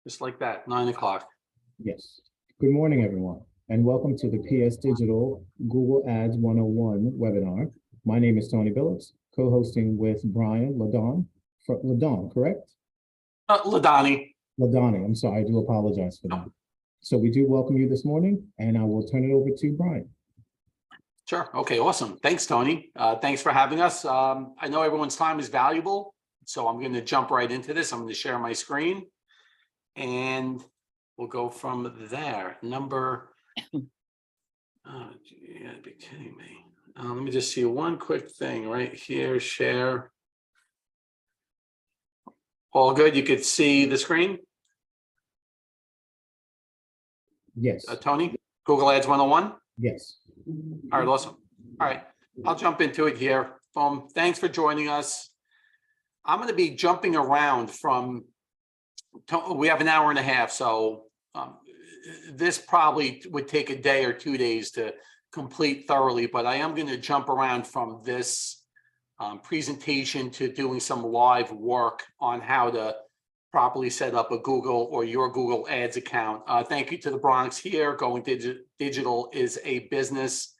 Just like that, 9 o'clock. Yes. Good morning, everyone, and welcome to the PS Digital Google Ads 101 webinar. My name is Tony Billups, co-hosting with Brian LeDonne. LeDonne, correct? LeDonne. LeDonne, I'm sorry, I do apologize for that. So we do welcome you this morning, and I will turn it over to Brian. Sure. Okay, awesome. Thanks, Tony. Thanks for having us. I know everyone's time is valuable, so I'm going to jump right into this. I'm going to share my screen, and we'll go from there. Number, you gotta be kidding me. Let me just see one quick thing right here. Share. All good. You could see the screen. Yes. Tony, Google Ads 101. Yes. All right, awesome. All right, I'll jump into it here. Thanks for joining us. I'm going to be jumping around from, we have an hour and a half, so this probably would take a day or 2 days to complete thoroughly, but I am going to jump around from this presentation to doing some live work on how to properly set up a Google or your Google Ads account. Thank you to the Bronx here. Going digital is a business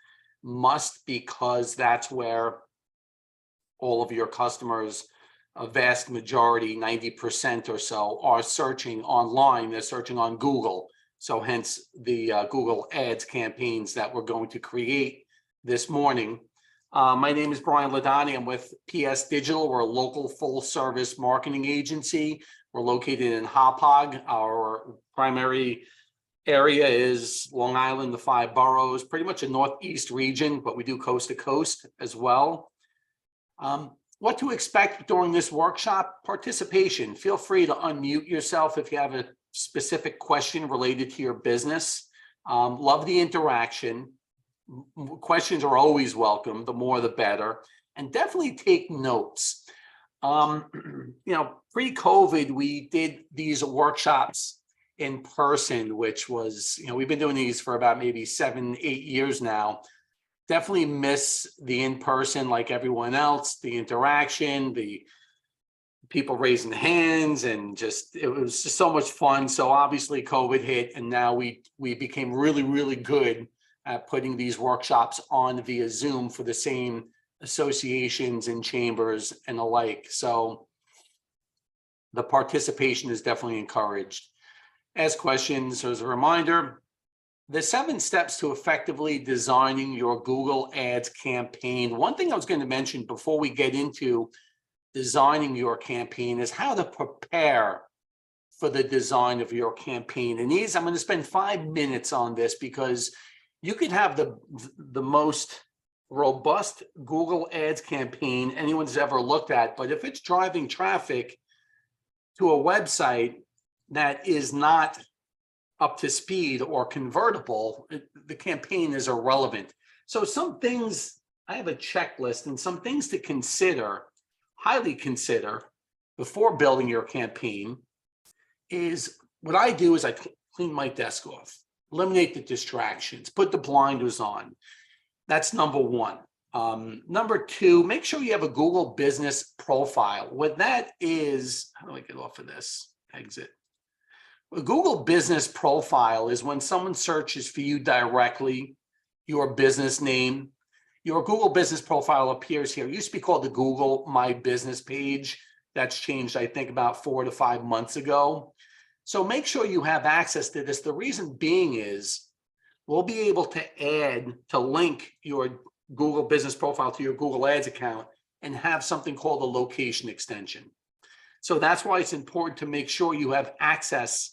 must, because that's where all of your customers, a vast majority, 90% or so, are searching online. They're searching on Google. So hence the Google Ads campaigns that we're going to create this morning. My name is Brian LeDonne. I'm with PS Digital. We're a local full-service marketing agency. We're located in Hauppauge. Our primary area is Long Island, the 5 boroughs, pretty much a northeast region, but we do coast to coast as well. What to expect during this workshop? Participation. Feel free to unmute yourself if you have a specific question related to your business. Love the interaction. Questions are always welcome. The more, the better. And definitely take notes. Pre-COVID, we did these workshops in person, which was, we've been doing these for about maybe 7-8 years now. Definitely miss the in-person, like everyone else, the interaction, the people raising hands, and it was just so much fun. So obviously COVID hit, and now we became really, really good at putting these workshops on via Zoom for the same associations and chambers and the like. So the participation is definitely encouraged. Ask questions. As a reminder, the 7 steps to effectively designing your Google Ads campaign. One thing I was going to mention before we get into designing your campaign is how to prepare for the design of your campaign. And I'm going to spend 5 minutes on this, because you could have the most robust Google Ads campaign anyone's ever looked at, but if it's driving traffic to a website that is not up to speed or convertible, the campaign is irrelevant. So some things, I have a checklist, and some things to consider, highly consider, before building your campaign is, what I do is I clean my desk off, eliminate the distractions, put the blinders on. That's number 1. Number 2, make sure you have a Google business profile. What that is, how do I get off of this? Exit. A Google business profile is when someone searches for you directly, your business name, your Google business profile appears here. It used to be called the Google My Business page. That's changed, I think, about 4 to 5 months ago. So make sure you have access to this. The reason being is we'll be able to link your Google business profile to your Google Ads account and have something called a location extension. So that's why it's important to make sure you have access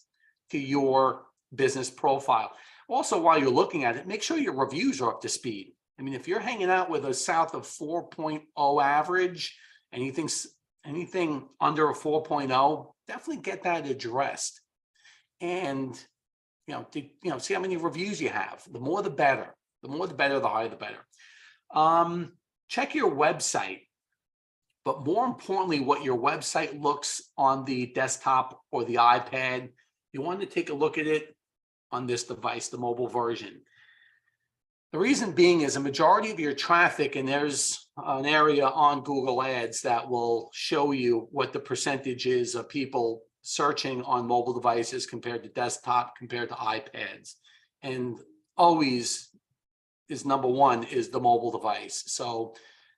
to your business profile. Also, while you're looking at it, make sure your reviews are up to speed. I mean, if you're hanging out with a south of 4.0 average, anything under a 4.0, definitely get that addressed. And see how many reviews you have. The more, the better. The more, the better. The higher, the better. Check your website, but more importantly, what your website looks on the desktop or the iPad. You want to take a look at it on this device, the mobile version. The reason being is a majority of your traffic, and there's an area on Google Ads that will show you what the percentage is of people searching on mobile devices compared to desktop, compared to iPads. And always is number one is the mobile device. So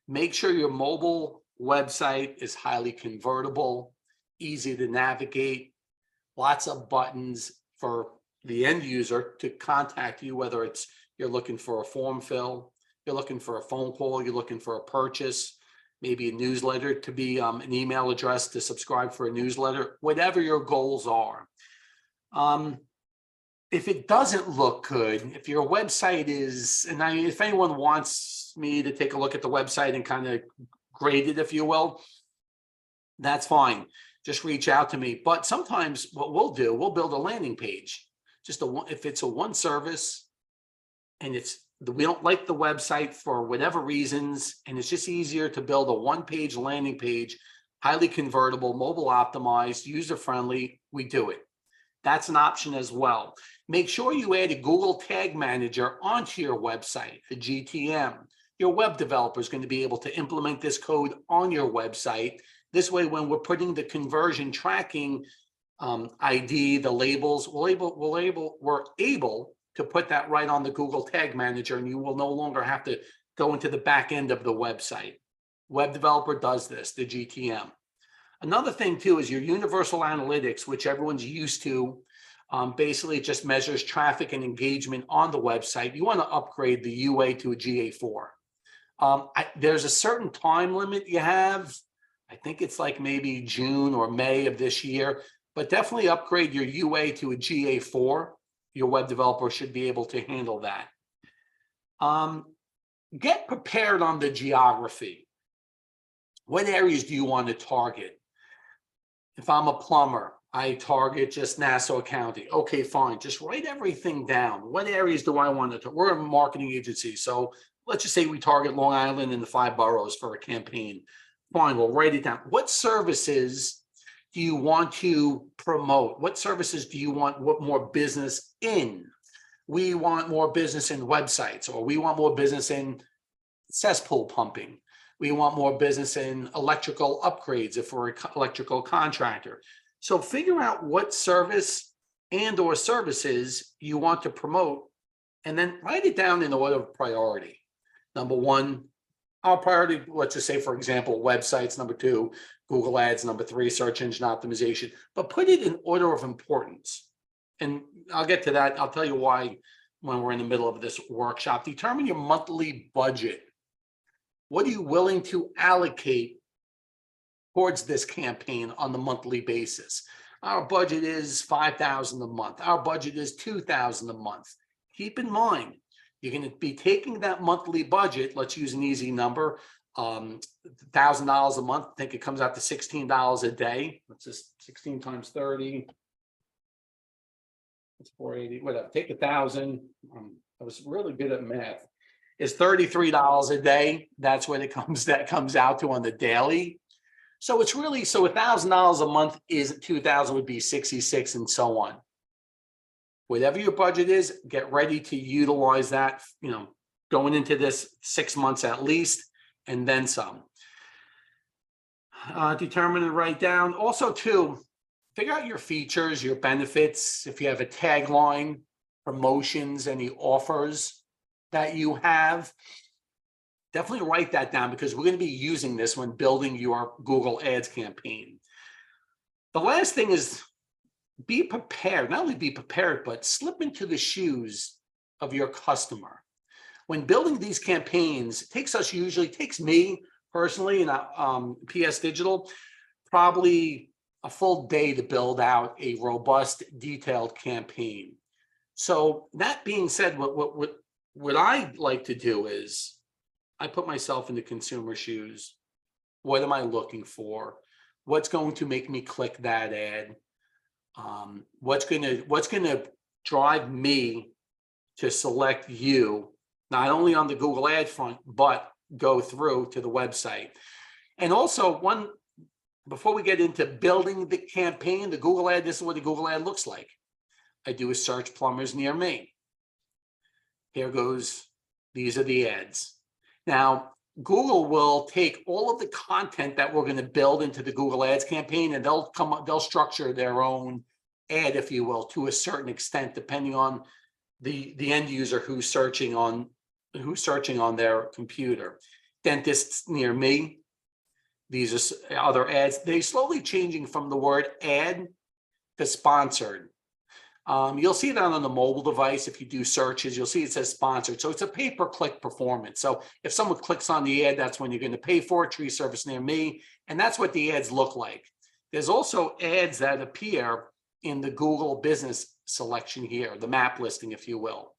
make sure your mobile website is highly convertible, easy to navigate, lots of buttons for the end user to contact you, whether it's you're looking for a form fill, you're looking for a phone call, you're looking for a purchase, maybe a newsletter to be an email address to subscribe for a newsletter, whatever your goals are. If it doesn't look good, if your website is, and if anyone wants me to take a look at the website and kind of grade it, if you will, that's fine. Just reach out to me. But sometimes what we'll do, we'll build a landing page. If it's a one service and we don't like the website for whatever reasons, and it's just easier to build a one-page landing page, highly convertible, mobile optimized, user-friendly, we do it. That's an option as well. Make sure you add a Google Tag Manager onto your website, a GTM. Your web developer is going to be able to implement this code on your website. This way, when we're putting the conversion tracking ID, the labels, we're able to put that right on the Google Tag Manager, and you will no longer have to go into the back end of the website. Web developer does this, the GTM. Another thing too is your universal analytics, which everyone's used to. Basically, it just measures traffic and engagement on the website. You want to upgrade the UA to a GA4. There's a certain time limit you have. I think it's like maybe June or May of this year, but definitely upgrade your UA to a GA4. Your web developer should be able to handle that. Get prepared on the geography. What areas do you want to target? If I'm a plumber, I target just Nassau County. Okay, fine. Just write everything down. What areas do I want to target? We're a marketing agency. So let's just say we target Long Island and the 5 boroughs for a campaign. Fine, we'll write it down. What services do you want to promote? What services do you want more business in? We want more business in websites, or we want more business in cesspool pumping. We want more business in electrical upgrades if we're an electrical contractor. So figure out what service and or services you want to promote, and then write it down in order of priority. Number one, our priority, let's just say, for example, websites. Number 2, Google Ads. Number 3, search engine optimization. But put it in order of importance. And I'll get to that. I'll tell you why when we're in the middle of this workshop. Determine your monthly budget. What are you willing to allocate towards this campaign on the monthly basis? Our budget is $5,000 a month. Our budget is $2,000 a month. Keep in mind, you're going to be taking that monthly budget. Let's use an easy number, $1,000 a month. I think it comes out to $16 a day. Let's just 16 times 30. It's 480. Whatever. Take 1,000. I was really good at math. It's $33 a day. That's what that comes out to on the daily. So it's really, so $1,000 a month is 2,000 would be 66 and so on. Whatever your budget is, get ready to utilize that, going into this 6 months at least, and then some. Determine and write down. Also, too, figure out your features, your benefits. If you have a tagline, promotions, any offers that you have, definitely write that down, because we're going to be using this when building your Google Ads campaign. The last thing is, be prepared. Not only be prepared, but slip into the shoes of your customer. When building these campaigns, it takes me personally and PS Digital probably a full day to build out a robust, detailed campaign. So that being said, what I like to do is I put myself in the consumer shoes. What am I looking for? What's going to make me click that ad? What's gonna drive me to select you, not only on the Google ad front, but go through to the website. And also, before we get into building the campaign, the Google ad, this is what the Google ad looks like. I do a search plumbers near me. Here goes, these are the ads. Now, Google will take all of the content that we're going to build into the Google Ads campaign, and they'll structure their own ad, if you will, to a certain extent, depending on the end user who's searching on their computer. Dentists near me. These are other ads. They're slowly changing from the word ad to sponsored. You'll see that on the mobile device. If you do searches, you'll see it says sponsored. So it's a pay-per-click performance. So if someone clicks on the ad, that's when you're going to pay for it. Tree service near me. And that's what the ads look like. There's also ads that appear in the Google business selection here, the map listing, if you will.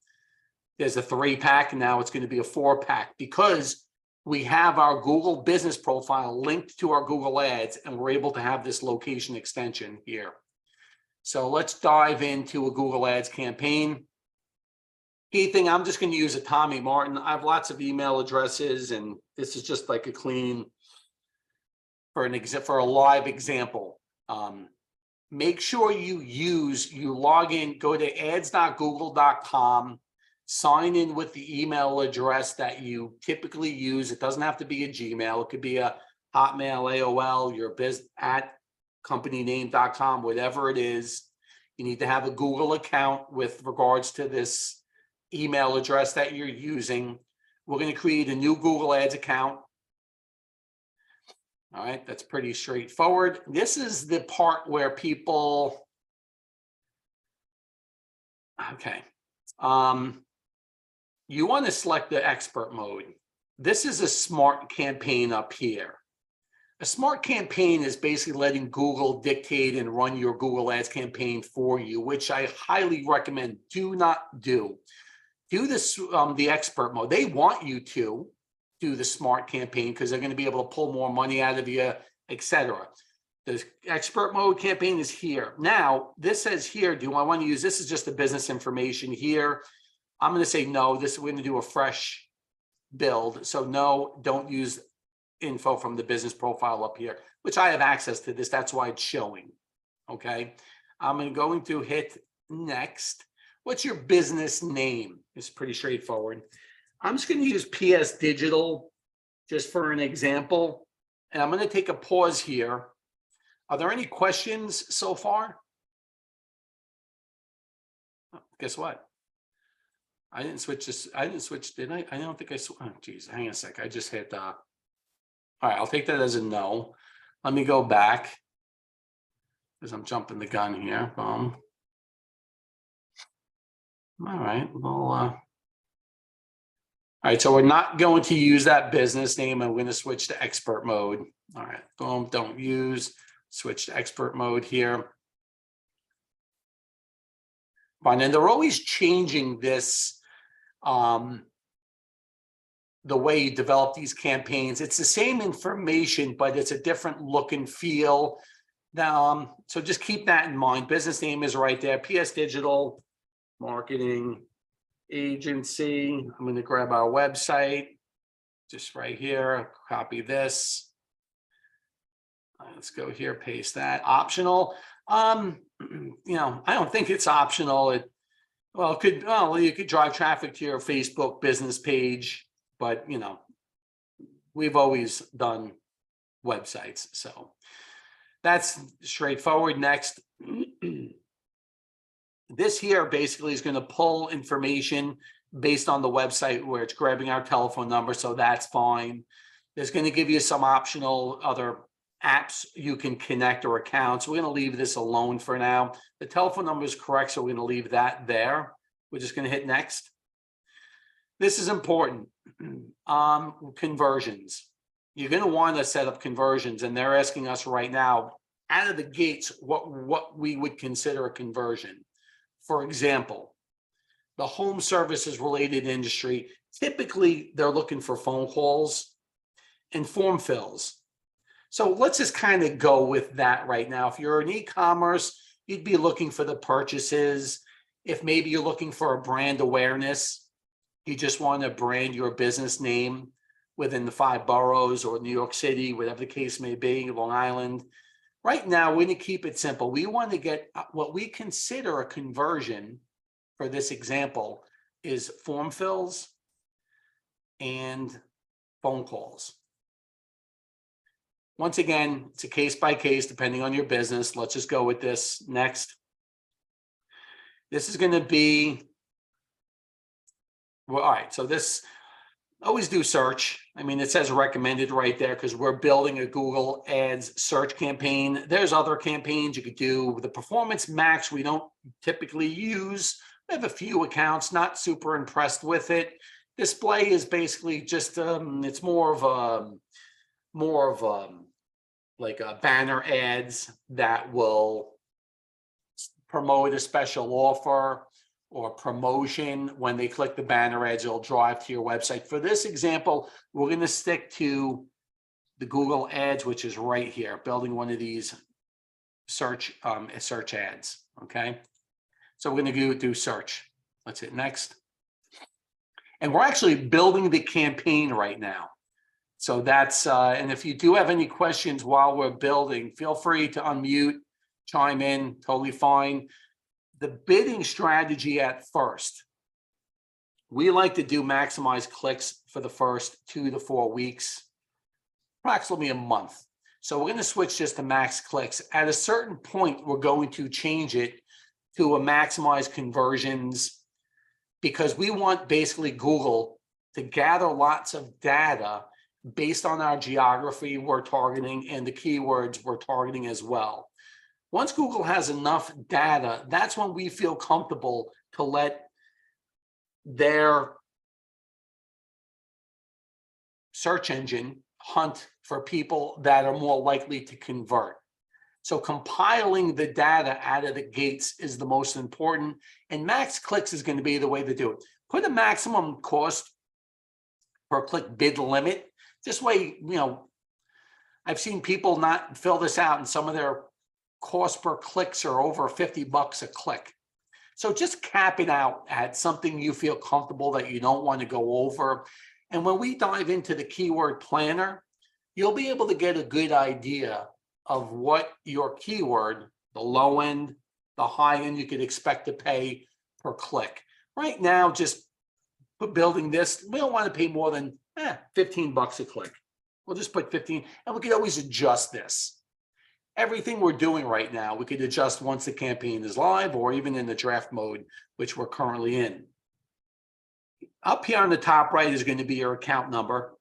There's a 3-pack, and now it's going to be a 4-pack because we have our Google business profile linked to our Google ads, and we're able to have this location extension here. So let's dive into a Google Ads campaign. Key thing, I'm just going to use a Tommy Martin. I have lots of email addresses, and this is just like a clean for a live example. Make sure you log in, go to ads.google.com, sign in with the email address that you typically use. It doesn't have to be a Gmail. It could be a Hotmail, AOL, your at companyname.com, whatever it is. You need to have a Google account with regards to this email address that you're using. We're going to create a new Google Ads account. All right, that's pretty straightforward. This is the part where people, okay. You want to select the expert mode. This is a smart campaign up here. A smart campaign is basically letting Google dictate and run your Google Ads campaign for you, which I highly recommend. Do not do. Do this the expert mode. They want you to do the smart campaign because they're going to be able to pull more money out of you, etc. The expert mode campaign is here. Now, this says here, do I want to use, this is just the business information here. I'm going to say no, we're going to do a fresh build. So no, don't use info from the business profile up here, which I have access to this. That's why it's showing. Okay. I'm going to hit next. What's your business name? It's pretty straightforward. I'm just going to use PS Digital just for an example. And I'm going to take a pause here. Are there any questions so far? Oh, guess what? I didn't switch this. I didn't switch, did I? I don't think I, oh, geez, hang on a sec. I just hit, all right, I'll take that as a no. Let me go back because I'm jumping the gun here. Boom. All right, well, all right, so we're not going to use that business name. I'm going to switch to expert mode. All right, boom, don't use, switch to expert mode here. Fine, and they're always changing this, the way you develop these campaigns. It's the same information, but it's a different look and feel. Now, so just keep that in mind. Business name is right there, PS Digital Marketing Agency. I'm going to grab our website just right here, copy this. Let's go here, paste that. Optional. You know, I don't think it's optional. You could drive traffic to your Facebook business page, but you know, we've always done websites, so that's straightforward. Next. This here basically is going to pull information based on the website where it's grabbing our telephone number, so that's fine. There's going to give you some optional other apps you can connect or accounts. We're going to leave this alone for now. The telephone number is correct, so we're going to leave that there. We're just going to hit next. This is important. Conversions. You're going to want to set up conversions, and they're asking us right now, out of the gates, what we would consider a conversion. For example, the home services related industry, typically they're looking for phone calls and form fills. So let's just kind of go with that right now. If you're in e-commerce, you'd be looking for the purchases. If maybe you're looking for a brand awareness, you just want to brand your business name within the 5 boroughs or New York City, whatever the case may be, Long Island. Right now, we're going to keep it simple. We want to get what we consider a conversion for this example is form fills and phone calls. Once again, it's a case by case depending on your business. Let's just go with this next. This is going to be, well, all right, so this, always do search. I mean, it says recommended right there because we're building a Google Ads search campaign. There's other campaigns you could do. The Performance Max we don't typically use. We have a few accounts, not super impressed with it. Display is basically just it's more of like a banner ads that will promote a special offer or promotion. When they click the banner ads, it'll drive to your website. For this example, we're going to stick to the Google Ads, which is right here, building one of these search ads. Okay, so we're going to do search. Let's hit next. And we're actually building the campaign right now. So that's, and if you do have any questions while we're building, feel free to unmute, chime in, totally fine. The bidding strategy at first, we like to do maximize clicks for the first 2 to 4 weeks, approximately a month. So we're going to switch just to max clicks. At a certain point, we're going to change it to a maximize conversions because we want basically Google to gather lots of data based on our geography we're targeting and the keywords we're targeting as well. Once Google has enough data, that's when we feel comfortable to let their search engine hunt for people that are more likely to convert. So compiling the data out of the gates is the most important, and max clicks is going to be the way to do it. Put a maximum cost per click bid limit. This way, you know, I've seen people not fill this out and some of their cost per clicks are over $50 a click. So just cap it out at something you feel comfortable that you don't want to go over. And when we dive into the keyword planner, you'll be able to get a good idea of what your keyword, the low end, the high end, you could expect to pay per click. Right now, just building this, we don't want to pay more than $15 a click. We'll just put 15, and we could always adjust this. Everything we're doing right now, we could adjust once the campaign is live or even in the draft mode, which we're currently in. Up here on the top right is going to be your account number,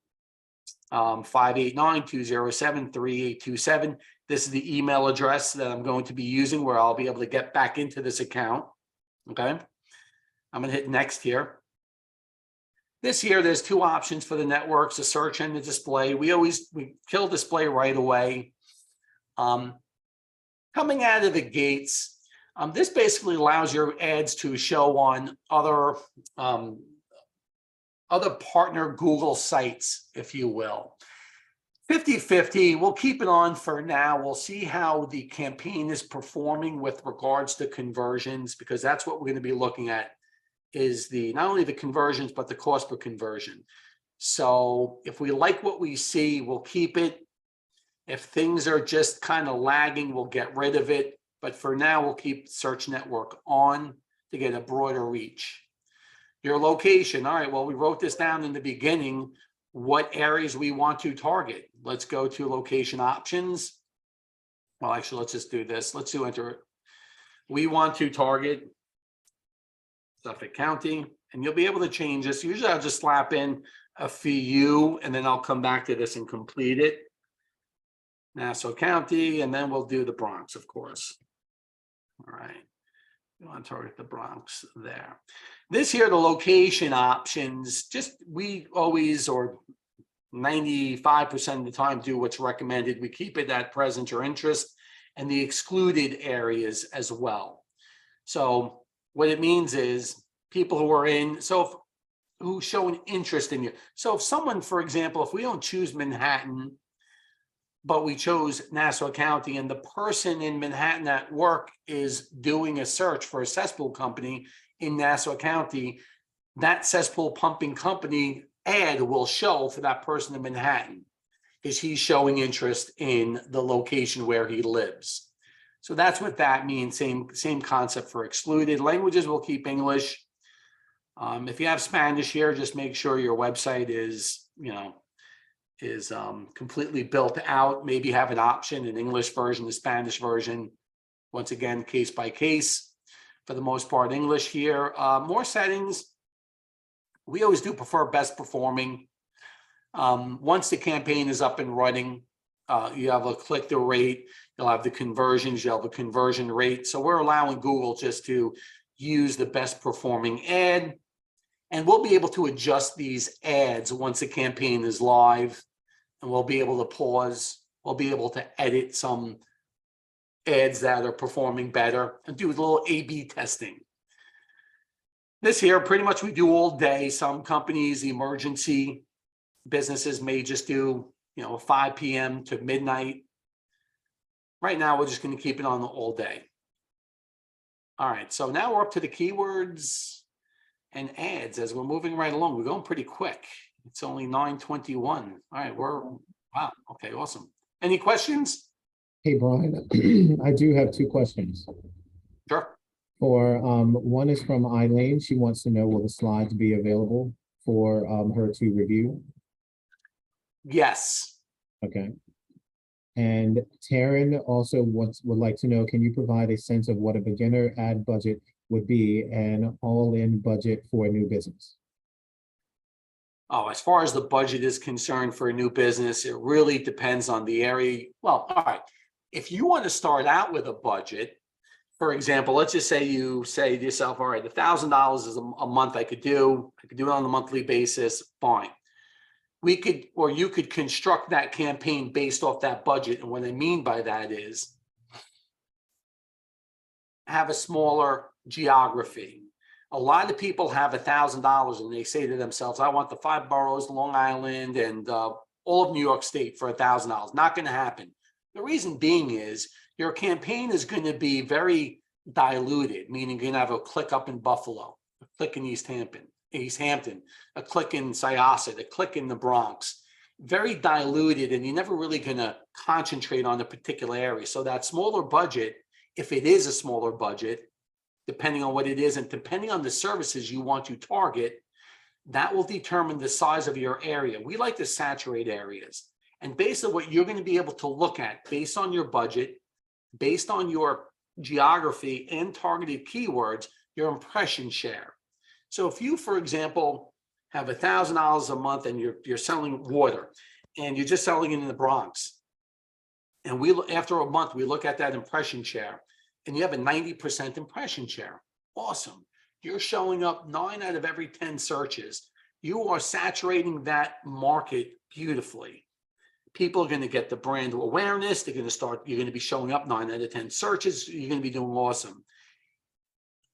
589-207-3827. This is the email address that I'm going to be using where I'll be able to get back into this account. Okay, I'm going to hit next here. This here, there's two options for the networks, the search and the display. We kill display right away. Coming out of the gates, this basically allows your ads to show on other partner Google sites, if you will. 50-50, we'll keep it on for now. We'll see how the campaign is performing with regards to conversions, because that's what we're going to be looking at, is not only the conversions, but the cost per conversion. So if we like what we see, we'll keep it. If things are just kind of lagging, we'll get rid of it. But for now, we'll keep Search Network on to get a broader reach. Your location. All right, well, we wrote this down in the beginning, what areas we want to target. Let's go to location options. Well, actually, let's just do this. Let's do enter. We want to target Suffolk County, and you'll be able to change this. Usually I'll just slap in a few, and then I'll come back to this and complete it. Nassau County, and then we'll do the Bronx, of course. All right, we want to target the Bronx there. This here, the location options, we always, or 95% of the time, do what's recommended. We keep it at present or interest, and the excluded areas as well. So what it means is people who are in, who show an interest in you. So if someone, for example, if we don't choose Manhattan, but we chose Nassau County, and the person in Manhattan at work is doing a search for a cesspool company in Nassau County, that cesspool pumping company ad will show for that person in Manhattan because he's showing interest in the location where he lives. So that's what that means. Same concept for excluded. Languages will keep English. If you have Spanish here, just make sure your website is, is completely built out, maybe have an option, an English version, a Spanish version. Once again, case by case. For the most part, English here. More settings. We always do prefer best performing. Once the campaign is up and running, you have a click-through rate, you'll have the conversions, you'll have a conversion rate. So we're allowing Google just to use the best performing ad, and we'll be able to adjust these ads once the campaign is live, and we'll be able to pause, we'll be able to edit some ads that are performing better and do a little A/B testing. This here, pretty much we do all day. Some companies, emergency businesses may just do, 5 p.m. to midnight. Right now, we're just going to keep it on all day. All right, so now we're up to the keywords and ads. As we're moving right along, we're going pretty quick. It's only 9:21. All right, wow, okay, awesome. Any questions? Hey, Brian, I do have two questions. Sure. One is from Eileen. She wants to know, will the slides be available for her to review? Yes. Okay. And Taryn also would like to know, can you provide a sense of what a beginner ad budget would be and all-in budget for a new business? Oh, as far as the budget is concerned for a new business, it really depends on the area. Well, all right. If you want to start out with a budget, for example, let's just say you say to yourself, all right, $1,000 is a month I could do it on a monthly basis, fine. You could construct that campaign based off that budget. And what I mean by that is have a smaller geography. A lot of people have $1,000 and they say to themselves, I want the 5 boroughs, Long Island, and all of New York State for $1,000. Not going to happen. The reason being is your campaign is going to be very diluted, meaning you're going to have a click up in Buffalo, a click in East Hampton, a click in Syosset, a click in the Bronx. Very diluted, and you're never really going to concentrate on a particular area. So that smaller budget, if it is a smaller budget, depending on what it is and depending on the services you want to target, that will determine the size of your area. We like to saturate areas. And based on what you're going to be able to look at, based on your budget, based on your geography and targeted keywords, your impression share. So if you, for example, have $1,000 a month and you're selling water and you're just selling it in the Bronx, and after a month, we look at that impression share and you have a 90% impression share. Awesome. You're showing up 9 out of every 10 searches. You are saturating that market beautifully. People are going to get the brand awareness. You're going to be showing up 9 out of 10 searches. You're going to be doing awesome.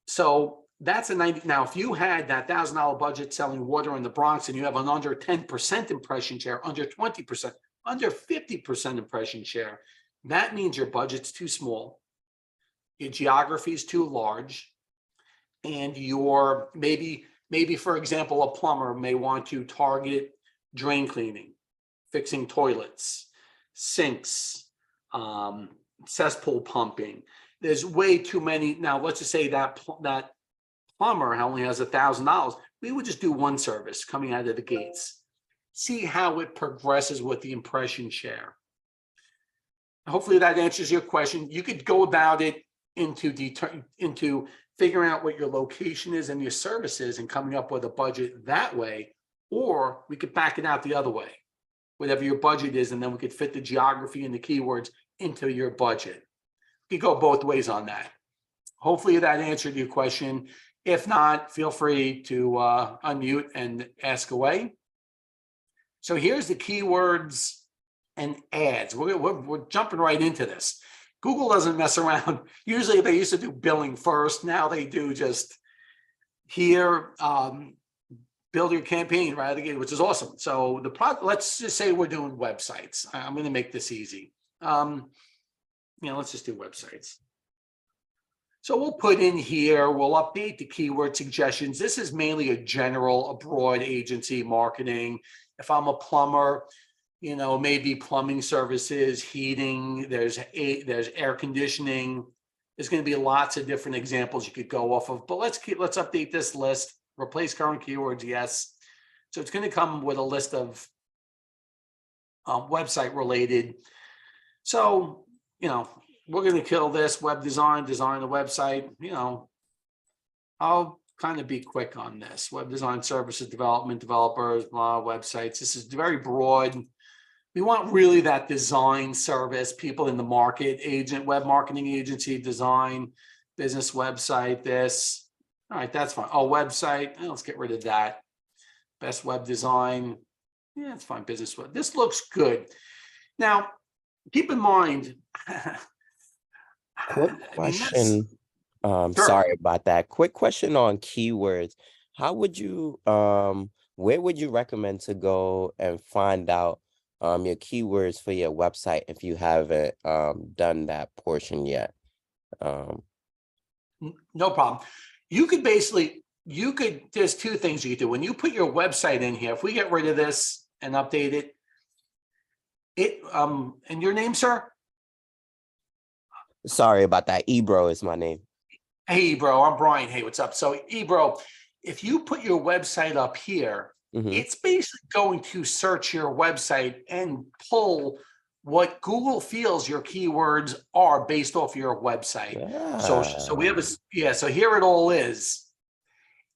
So that's a 90. Now, if you had that $1,000 budget selling water in the Bronx and you have an under 10% impression share, under 20%, under 50% impression share, that means your budget's too small. Your geography is too large. And your maybe, for example, a plumber may want to target drain cleaning, fixing toilets, sinks, cesspool pumping. There's way too many. Now, let's just say that plumber only has $1,000. We would just do one service coming out of the gates. See how it progresses with the impression share. Hopefully that answers your question. You could go about it into figuring out what your location is and your services and coming up with a budget that way, or we could back it out the other way. Whatever your budget is, and then we could fit the geography and the keywords into your budget. You could go both ways on that. Hopefully that answered your question. If not, feel free to unmute and ask away. So here's the keywords and ads. We're jumping right into this. Google doesn't mess around. Usually they used to do billing first. Now they do just here, build your campaign right out of the gate, which is awesome. So let's just say we're doing websites. I'm going to make this easy. Let's just do websites. So we'll put in here, we'll update the keyword suggestions. This is mainly a broad agency marketing. If I'm a plumber, maybe plumbing services, heating, there's air conditioning. There's going to be lots of different examples you could go off of, but let's update this list. Replace current keywords, yes. So it's going to come with a list of website related. So, we're going to kill this web design the website, I'll kind of be quick on this. Web design services, development, developers, blah, websites. This is very broad. We want really that design service, people in the market, agent, web marketing agency, design, business website, this. All right, that's fine. Oh, website, let's get rid of that. Best web design. Yeah, it's fine. Business web. This looks good. Now, keep in mind. Quick question. Sorry about that. Quick question on keywords. How would you, where would you recommend to go and find out your keywords for your website if you haven't done that portion yet? No problem. You could basically, there's two things you could do. When you put your website in here, if we get rid of this and update it, and your name, sir? Sorry about that. Ebro is my name. Hey, bro, I'm Brian. Hey, what's up? So, Ebro, if you put your website up here, it's basically going to search your website and pull what Google feels your keywords are based off your website. So we have so here it all is.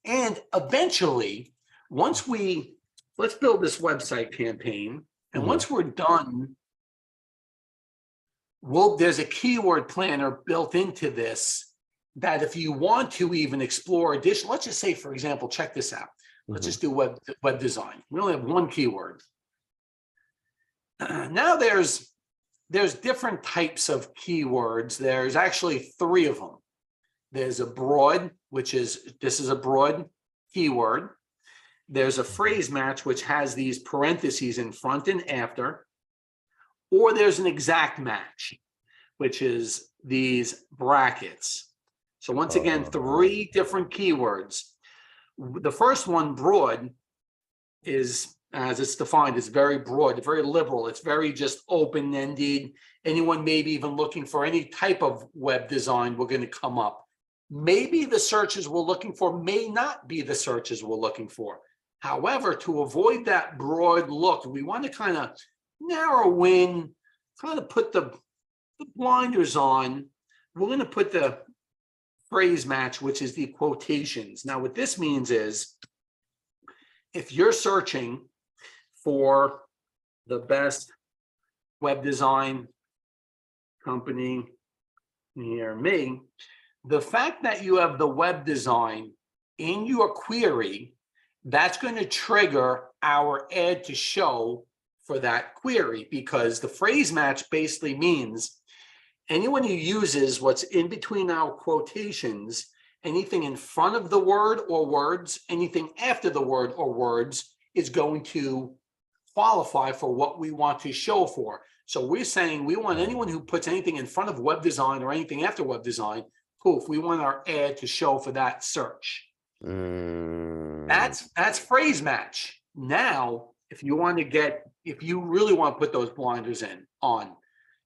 And eventually, let's build this website campaign. And once we're done, there's a keyword planner built into this that if you want to even explore additional, let's just say, for example, check this out. Let's just do web design. We only have one keyword. Now there's different types of keywords. There's actually 3 of them. There's a broad, this is a broad keyword. There's a phrase match, which has these parentheses in front and after. Or there's an exact match, which is these brackets. So once again, 3 different keywords. The first one, broad, is, as it's defined, is very broad, very liberal. It's very just open-ended. Anyone maybe even looking for any type of web design, we're going to come up. Maybe the searches we're looking for may not be the searches we're looking for. However, to avoid that broad look, we want to kind of narrow in, kind of put the blinders on. We're going to put the phrase match, which is the quotations. Now, what this means is if you're searching for the best web design company near me, the fact that you have the web design in your query, that's going to trigger our ad to show for that query, because the phrase match basically means anyone who uses what's in between our quotations, anything in front of the word or words, anything after the word or words, is going to qualify for what we want to show for. So we're saying we want anyone who puts anything in front of web design or anything after web design, poof, we want our ad to show for that search. That's phrase match. Now, if you really want to put those blinders on,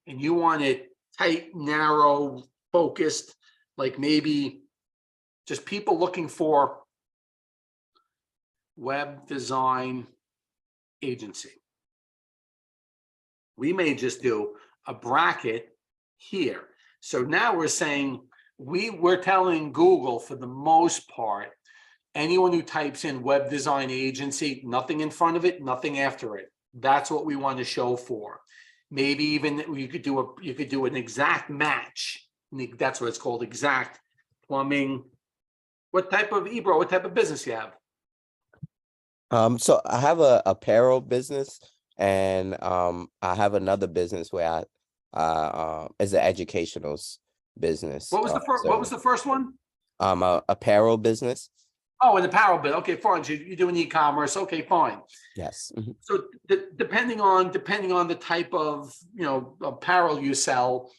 and you want it tight, narrow, focused, like maybe just people looking for web design agency, we may just do a bracket here. So now we're saying we're telling Google, for the most part, anyone who types in web design agency, nothing in front of it, nothing after it, that's what we want to show for. Maybe even you could do an exact match. That's what it's called, exact plumbing. What type of business you have? So I have a apparel business, and I have another business where I is an educational business. What was the first one? A apparel business. Oh, an apparel bit. Okay, fine. So you're doing e-commerce. Okay, fine. Yes. So depending on the type of apparel you sell,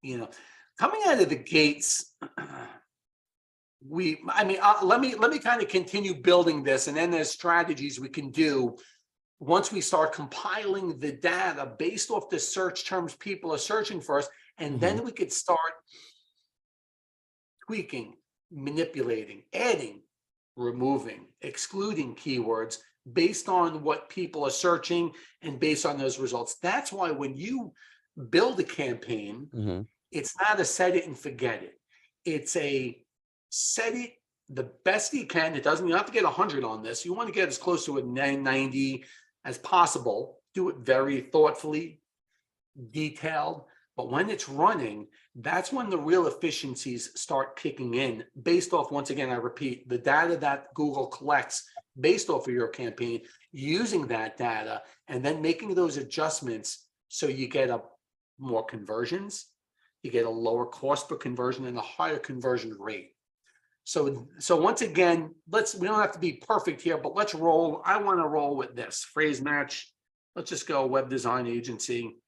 coming out of the gates, let me kind of continue building this, and then there's strategies we can do once we start compiling the data based off the search terms people are searching for us, and then we could start tweaking, manipulating, adding, removing, excluding keywords based on what people are searching and based on those results. That's why when you build a campaign, Mm-hmm. it's not a set it and forget it. It's a set it the best you can. It doesn't, you don't have to get 100 on this. You want to get as close to a 90 as possible. Do it very thoughtfully, detailed. But when it's running, that's when the real efficiencies start kicking in based off, once again, I repeat, the data that Google collects based off of your campaign, using that data and then making those adjustments so you get a more conversions, you get a lower cost per conversion and a higher conversion rate. So once again, we don't have to be perfect here, but let's roll. I want to roll with this phrase match. Let's just go web design agency.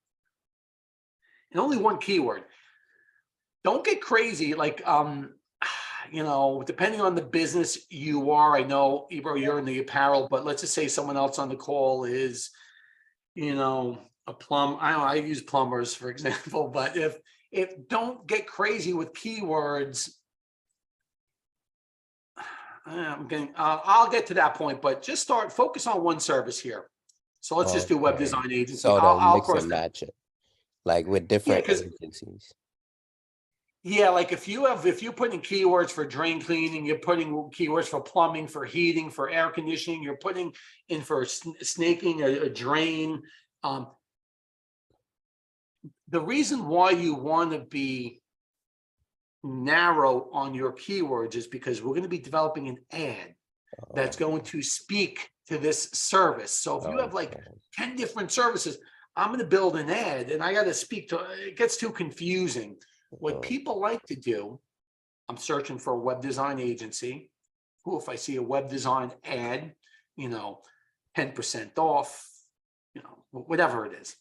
And only one keyword. Don't get crazy. Like, depending on the business you are, I know, Ebro, you're in the apparel, but let's just say someone else on the call is, a plumber. I use plumbers, for example, but if don't get crazy with keywords. I'll get to that point, but just focus on one service here. So let's just do web design agency. So I'll mix cross and that. match it, like with different 'cause- agencies. Yeah, like if you're putting keywords for drain cleaning, you're putting keywords for plumbing, for heating, for air conditioning, you're putting in for snaking a drain. The reason why you want to be narrow on your keywords is because we're going to be developing an ad that's going to speak to this service. So if you have like 10 different services, I'm going to build an ad and I got to speak to, it gets too confusing. What people like to do, I'm searching for a web design agency. Who, if I see a web design ad, 10% off, whatever it is.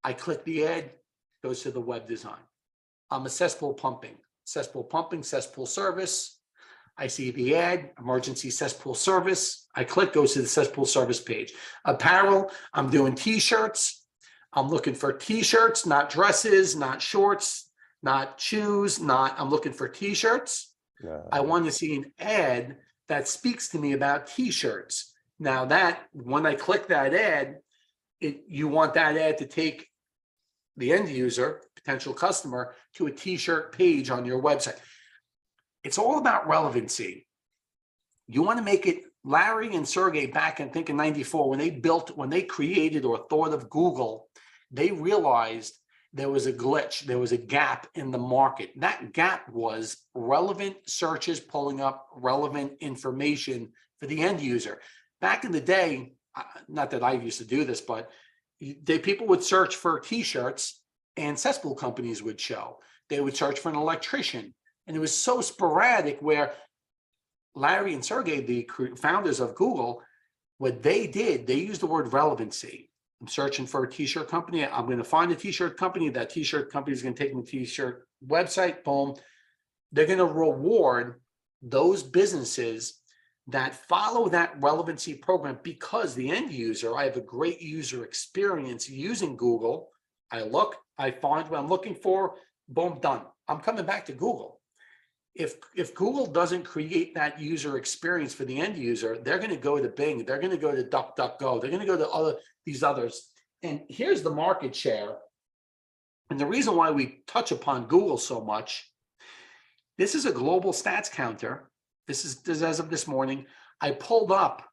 I click the ad, goes to the web design. I'm a cesspool pumping, cesspool service. I see the ad, emergency cesspool service. I click, goes to the cesspool service page. Apparel, I'm doing t-shirts. I'm looking for t-shirts, not dresses, not shorts, not shoes, I'm looking for t-shirts. I want to see an ad that speaks to me about t-shirts. Now when I click that ad, you want that ad to take the end user, potential customer, to a t-shirt page on your website. It's all about relevancy. You want to make it. Larry and Sergey back in, I think in 94, when they created or thought of Google, they realized there was a glitch, there was a gap in the market. That gap was relevant searches pulling up relevant information for the end user. Back in the day, not that I used to do this, but people would search for t-shirts and cesspool companies would show. They would search for an electrician. And it was so sporadic where Larry and Sergey, the founders of Google, what they did, they used the word relevancy. I'm searching for a t-shirt company. I'm going to find a t-shirt company. That t-shirt company is going to take me to the t-shirt website. Boom. They're going to reward those businesses that follow that relevancy program because the end user, I have a great user experience using Google. I look, I find what I'm looking for. Boom, done. I'm coming back to Google. If Google doesn't create that user experience for the end user, they're going to go to Bing. They're going to go to DuckDuckGo. They're going to go to these others. And here's the market share. And the reason why we touch upon Google so much, this is a global stats counter. This is as of this morning. I pulled up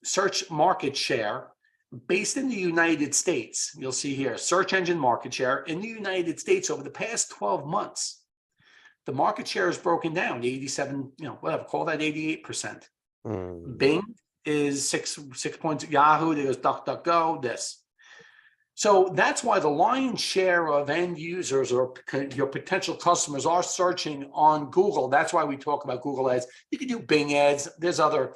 search market share based in the United States. You'll see here, search engine market share in the United States over the past 12 months. The market share is broken down, 87, whatever, call that 88%. Bing is 6 points. Yahoo, there's DuckDuckGo, this. So that's why the lion's share of end users or your potential customers are searching on Google. That's why we talk about Google ads. You can do Bing ads. There's other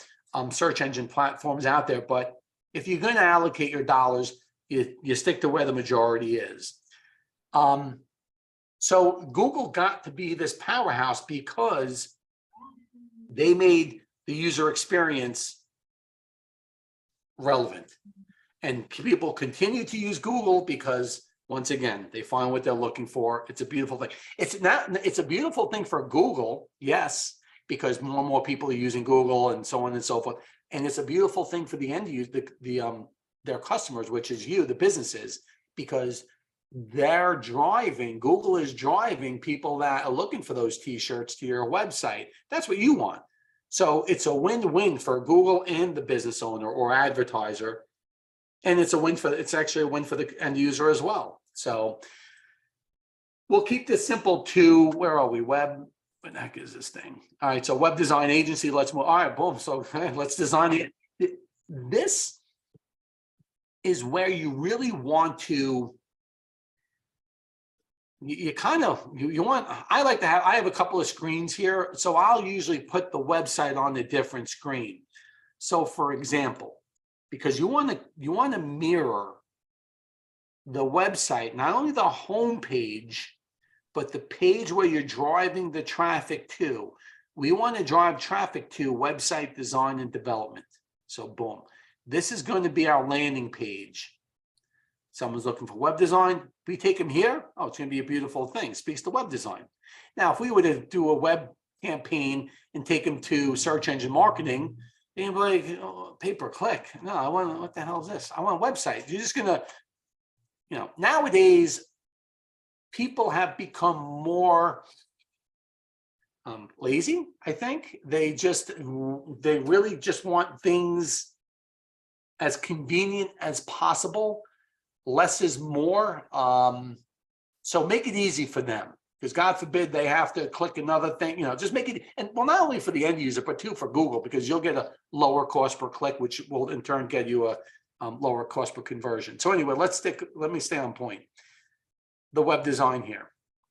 search engine platforms out there. But if you're going to allocate your dollars, you stick to where the majority is. So Google got to be this powerhouse because they made the user experience relevant. And people continue to use Google because, once again, they find what they're looking for. It's a beautiful thing. It's a beautiful thing for Google, yes, because more and more people are using Google and so on and so forth. And it's a beautiful thing for the end user, their customers, which is you, the businesses, because they're driving, Google is driving people that are looking for those t-shirts to your website. That's what you want. So it's a win-win for Google and the business owner or advertiser. And it's actually a win for the end user as well. So we'll keep this simple to, where are we? Web, what the heck is this thing? All right, so web design agency, let's move. All right, boom. So let's design it. This is where you really want to, you want, I have a couple of screens here. So I'll usually put the website on a different screen. So for example, because you want to mirror the website, not only the home page, but the page where you're driving the traffic to. We want to drive traffic to website design and development. So boom, this is going to be our landing page. Someone's looking for web design. We take them here. Oh, it's going to be a beautiful thing. Speaks to web design. Now, if we were to do a web campaign and take them to search engine marketing, they'd be like, oh, pay per click. No, I want, what the hell is this? I want a website. You're just going to, nowadays, people have become more lazy, I think. They really just want things as convenient as possible. Less is more. So make it easy for them, because God forbid they have to click another thing, just make it, and well, not only for the end user, but too for Google, because you'll get a lower cost per click, which will in turn get you a lower cost per conversion. So anyway, let me stay on point. The web design here.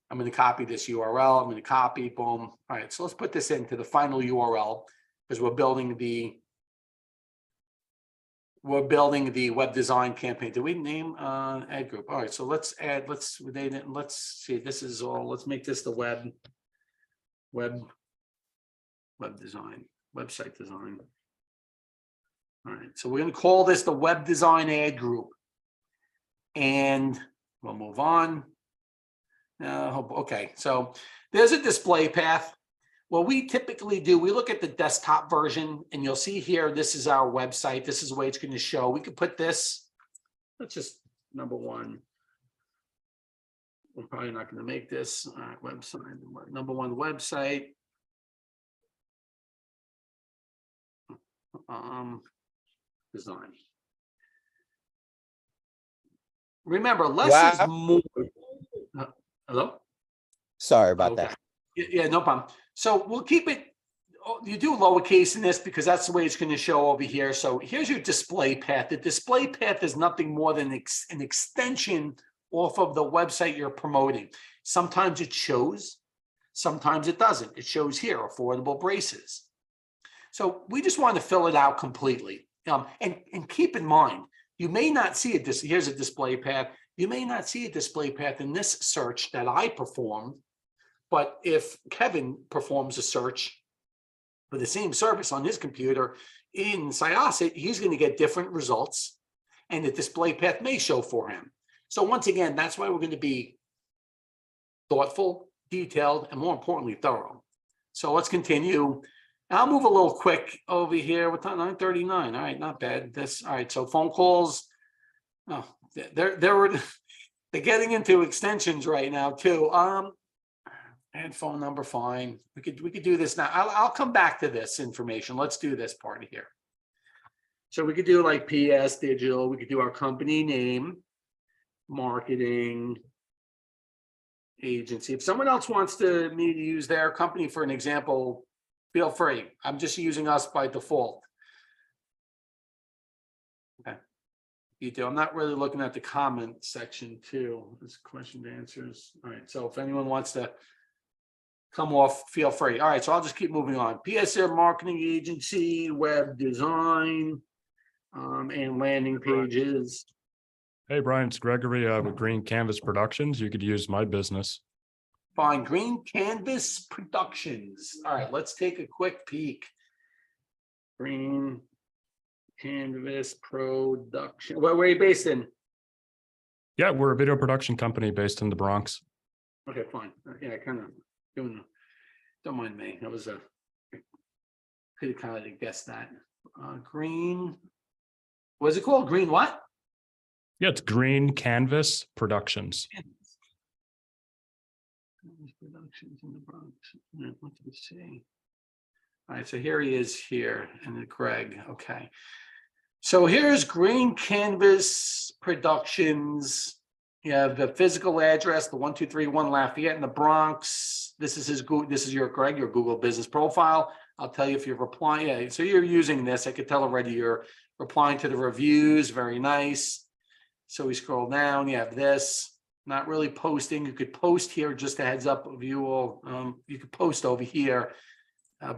I'm going to copy this URL. I'm going to copy, boom. All right, so let's put this into the final URL, because we're building the web design campaign. Did we name ad group? All right, so let's see, this is all, let's make this the web design, website design. All right, so we're going to call this the web design ad group, and we'll move on. Okay, so there's a display path. What we typically do, we look at the desktop version, and you'll see here, this is our website. This is the way it's going to show. We could put this, let's just, number one. We're probably not going to make this. All right, website, number one website. Design. Remember, less is more. Hello? Sorry about that. Yeah, no problem. So we'll keep it, you do lowercase in this because that's the way it's going to show over here. So here's your display path. The display path is nothing more than an extension off of the website you're promoting. Sometimes it shows, sometimes it doesn't. It shows here, affordable braces. So we just want to fill it out completely. And keep in mind, you may not see it. Here's a display path. You may not see a display path in this search that I performed. But if Kevin performs a search for the same service on his computer in Syosset, he's going to get different results, and the display path may show for him. So once again, that's why we're going to be thoughtful, detailed, and more importantly, thorough. So let's continue. I'll move a little quick over here. What time? 9:39. All right, not bad. All right. So phone calls. Oh, they're getting into extensions right now too. And phone number, fine. We could do this now. I'll come back to this information. Let's do this part here. So we could do like PS Digital. We could do our company name, marketing agency. If someone else wants me to use their company for an example, feel free. I'm just using us by default. Okay. You do. I'm not really looking at the comment section too. This question and answers. All right. So if anyone wants to come off, feel free. All right, so I'll just keep moving on. PSM marketing agency, web design, and landing pages. Hey, Brian, it's Gregory with Green Canvas Productions. You could use my business. Fine, Green Canvas Productions. All right, let's take a quick peek. Green Canvas Production. Where are you based in? Yeah, we're a video production company based in the Bronx. Okay, fine. Yeah, kind of doing. Don't mind me. That was could have kind of guessed that. Green. What is it called? Green what? Yeah, it's Green Canvas Productions. Productions in the Bronx. Let me see. All right, so here he is here, and then Greg. Okay. So here's Green Canvas Productions. You have the physical address, the 1231 Lafayette in the Bronx. This is his Google. This is your Greg, your Google business profile. I'll tell you if you're replying. Yeah, so you're using this. I could tell already you're replying to the reviews. Very nice. So we scroll down. You have this. Not really posting. You could post here. Just a heads up of you all. You could post over here.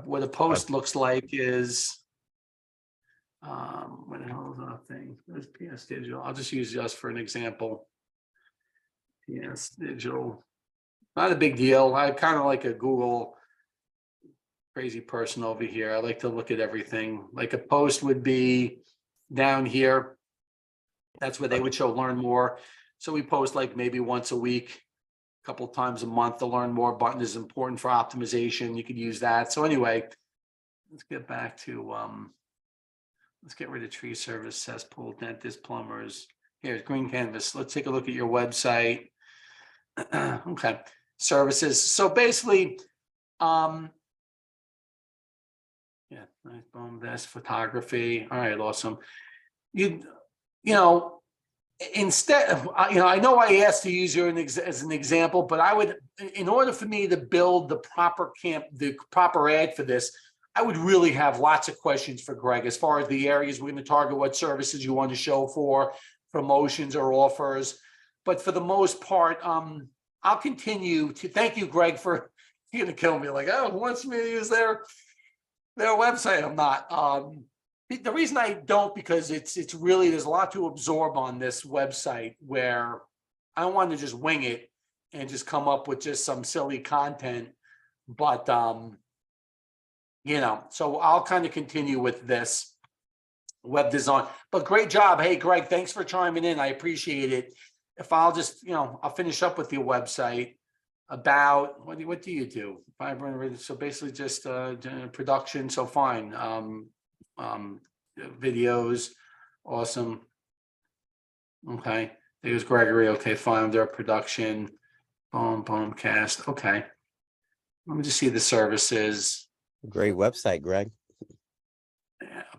What a post looks like is. What the hell is that thing? There's PS Digital. I'll just use just for an example. PS Digital. Not a big deal. I kind of like a Google crazy person over here. I like to look at everything. Like a post would be down here. That's where they would show learn more. So we post like maybe once a week, a couple of times a month. The learn more button is important for optimization. You could use that. So anyway, let's get back to let's get rid of tree service, cesspool, dentist, plumbers. Here's Green Canvas. Let's take a look at your website. Okay, services. So basically, yeah, nice boom, this photography. All right, awesome. You know, instead of, I know I asked to use you as an example, but I would, in order for me to build the proper ad for this, I would really have lots of questions for Greg as far as the areas we're going to target, what services you want to show for, promotions or offers. But for the most part, I'll continue to thank you, Greg, for you're going to kill me. Like, oh, who wants me to use their website? I'm not. The reason I don't, because it's really, there's a lot to absorb on this website where I don't want to just wing it and just come up with just some silly content. But so I'll kind of continue with this web design. But great job. Hey, Greg, thanks for chiming in. I appreciate it. If I'll just, I'll finish up with your website about what do you do? So basically just production. So fine. Videos. Awesome. Okay. There's Gregory. Okay, fine. Their production. Boom, cast. Okay. Let me just see the services. Great website, Greg.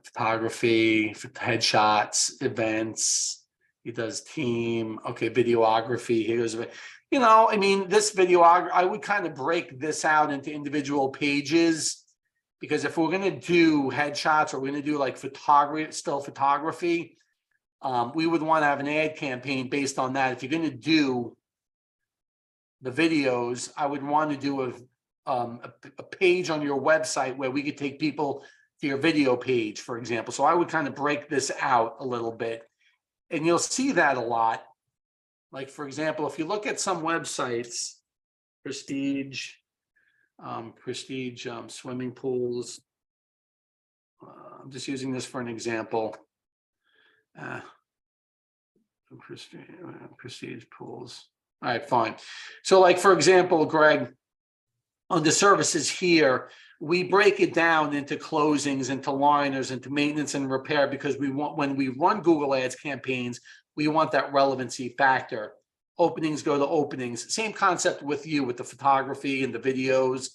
Photography, headshots, events. He does team. Okay, videography. Here's, this video, I would kind of break this out into individual pages, because if we're going to do headshots or we're going to do like photography, still photography, we would want to have an ad campaign based on that. If you're going to do the videos, I would want to do a page on your website where we could take people to your video page, for example. So I would kind of break this out a little bit, and you'll see that a lot. Like, for example, if you look at some websites, prestige swimming pools. I'm just using this for an example. Prestige pools. All right, fine. So like, for example, Greg, on the services here, we break it down into closings, into liners, into maintenance and repair, because we want, when we run Google Ads campaigns, we want that relevancy factor. Openings go to openings. Same concept with you, with the photography and the videos.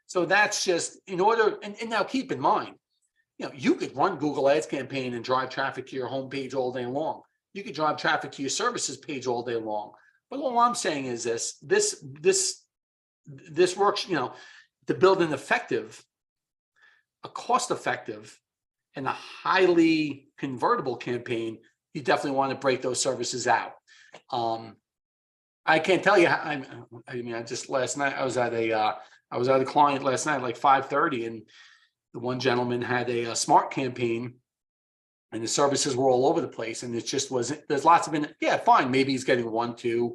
So that's just in order, and now keep in mind, you could run Google Ads campaign and drive traffic to your homepage all day long. You could drive traffic to your services page all day long. But all I'm saying is this works, to build an effective, a cost-effective, and a highly convertible campaign. You definitely want to break those services out. I can't tell you how, I just last night I was at a client last night, like 5:30, and the one gentleman had a smart campaign, and the services were all over the place. And it just wasn't, there's lots of, yeah, fine. Maybe he's getting 1-2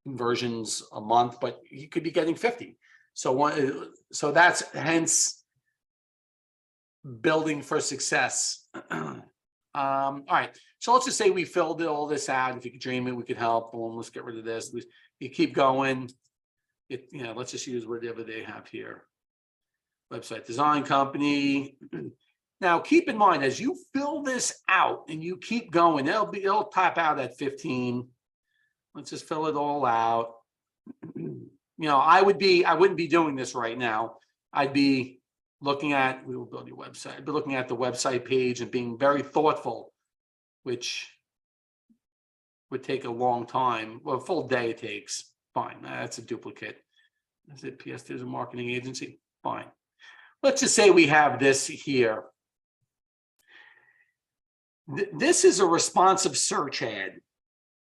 conversions a month, but he could be getting 50. So that's hence building for success. All right. So let's just say we filled all this out. If you could dream it, we could help. Well, let's get rid of this. You keep going. Let's just use whatever they have here. Website design company. Now, keep in mind, as you fill this out and you keep going, it'll top out at 15. Let's just fill it all out. You know, I wouldn't be doing this right now. I'd be looking at, we will build your website. I'd be looking at the website page and being very thoughtful, which would take a long time. Well, a full day it takes. Fine, that's a duplicate. Is it PS Digital Marketing Agency? Fine. Let's just say we have this here. This is a responsive search ad.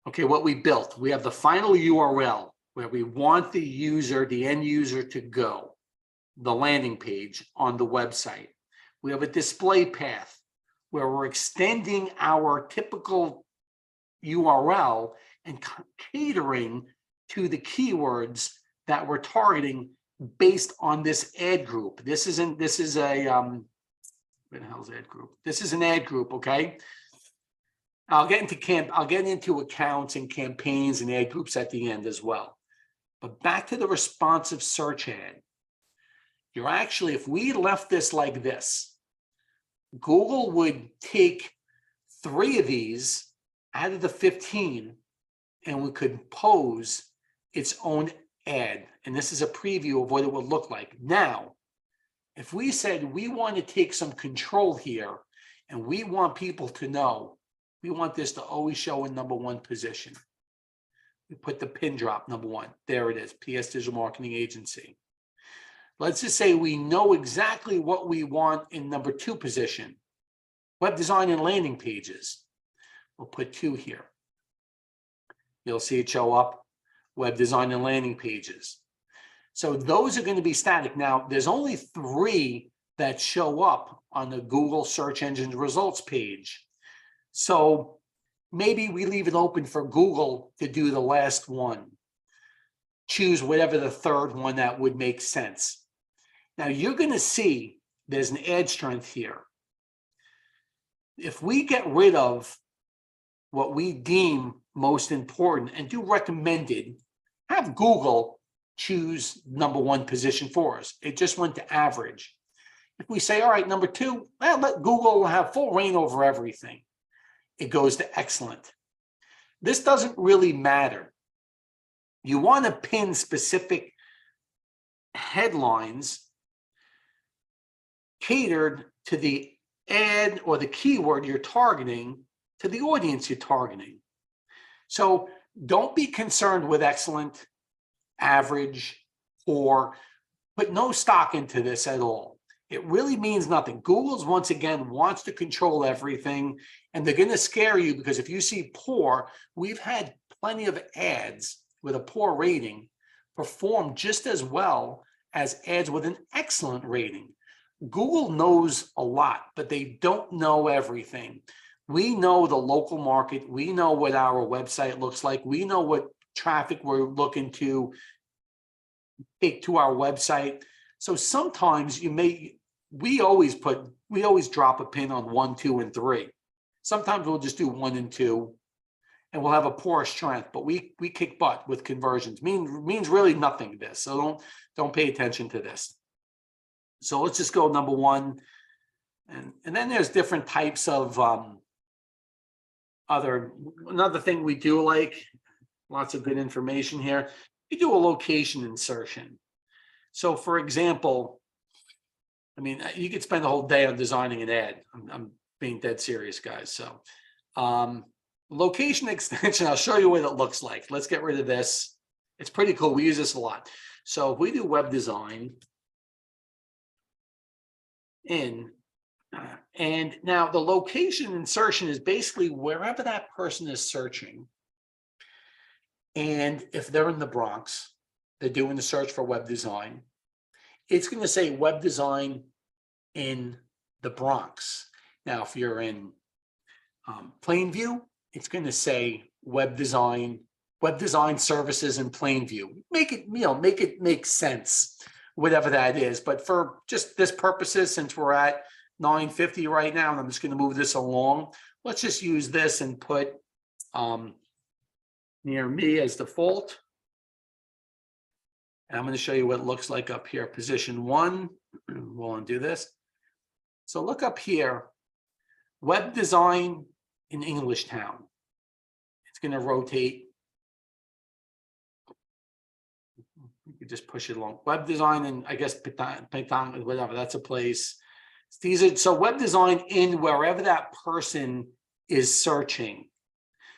Okay, what we built. We have the final URL where we want the user, the end user to go, the landing page on the website. We have a display path where we're extending our typical URL and catering to the keywords that we're targeting based on this ad group. This is a where the hell's ad group? This is an ad group, okay? I'll get into accounts and campaigns and ad groups at the end as well. But back to the responsive search ad. You're actually, if we left this like this, Google would take 3 of these out of the 15 and we could pose its own ad. And this is a preview of what it would look like. Now, if we said we want to take some control here and we want people to know, we want this to always show in #1 position. We put the pin drop #1. There it is, PS Digital Marketing Agency. Let's just say we know exactly what we want in #2 position. Web design and landing pages. We'll put 2 here. You'll see it show up, web design and landing pages. So those are going to be static. Now, there's only 3 that show up on the Google search engine results page. So maybe we leave it open for Google to do the last one. Choose whatever the 3rd one that would make sense. Now you're going to see there's an ad strength here. If we get rid of what we deem most important and do recommended, have Google choose #1 position for us. It just went to average. If we say, all right, #2, well, let Google have full reign over everything. It goes to excellent. This doesn't really matter. You want to pin specific headlines catered to the ad or the keyword you're targeting, to the audience you're targeting. So don't be concerned with excellent, average, or put no stock into this at all. It really means nothing. Google's once again wants to control everything, and they're going to scare you because if you see poor, we've had plenty of ads with a poor rating perform just as well as ads with an excellent rating. Google knows a lot, but they don't know everything. We know the local market. We know what our website looks like. We know what traffic we're looking to take to our website. So sometimes we always drop a pin on 1, 2, and 3. Sometimes we'll just do 1 and 2 and we'll have a poor strength, but we kick butt with conversions. Means really nothing to this. So don't pay attention to this. So let's just go #1. And then there's different types of another thing we do, like lots of good information here. We do a location insertion. So for example, I mean, you could spend the whole day on designing an ad. I'm being dead serious, guys. So location extension, I'll show you what it looks like. Let's get rid of this. It's pretty cool. We use this a lot. So if we do web design and now the location insertion is basically wherever that person is searching. And if they're in the Bronx, they're doing the search for web design, it's going to say web design in the Bronx. Now, if you're in Plainview, it's going to say web design services in Plainview. Make it make sense, whatever that is. But for just this purposes, since we're at 950 right now, and I'm just going to move this along, let's just use this and put near me as default. And I'm going to show you what it looks like up here. Position 1, we'll undo this. So look up here, web design in English Town. It's going to rotate. You could just push it along. Web design and I guess Python, whatever, that's a place. These are so web design in wherever that person is searching.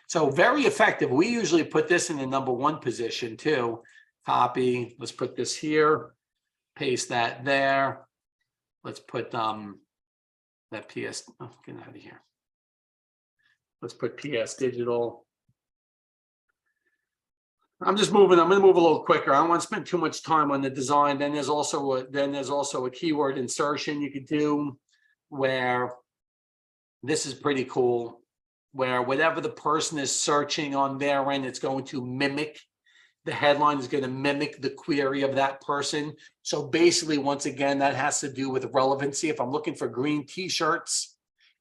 So very effective. We usually put this in the #1 position too. Copy. Let's put this here. Paste that there. Let's put that PS. Oh, get out of here. Let's put PS Digital. I'm just moving. I'm going to move a little quicker. I don't want to spend too much time on the design. Then there's also a keyword insertion you could do, where this is pretty cool. Where whatever the person is searching on their end, it's going to mimic. The headline is going to mimic the query of that person. So basically, once again, that has to do with relevancy. If I'm looking for green t-shirts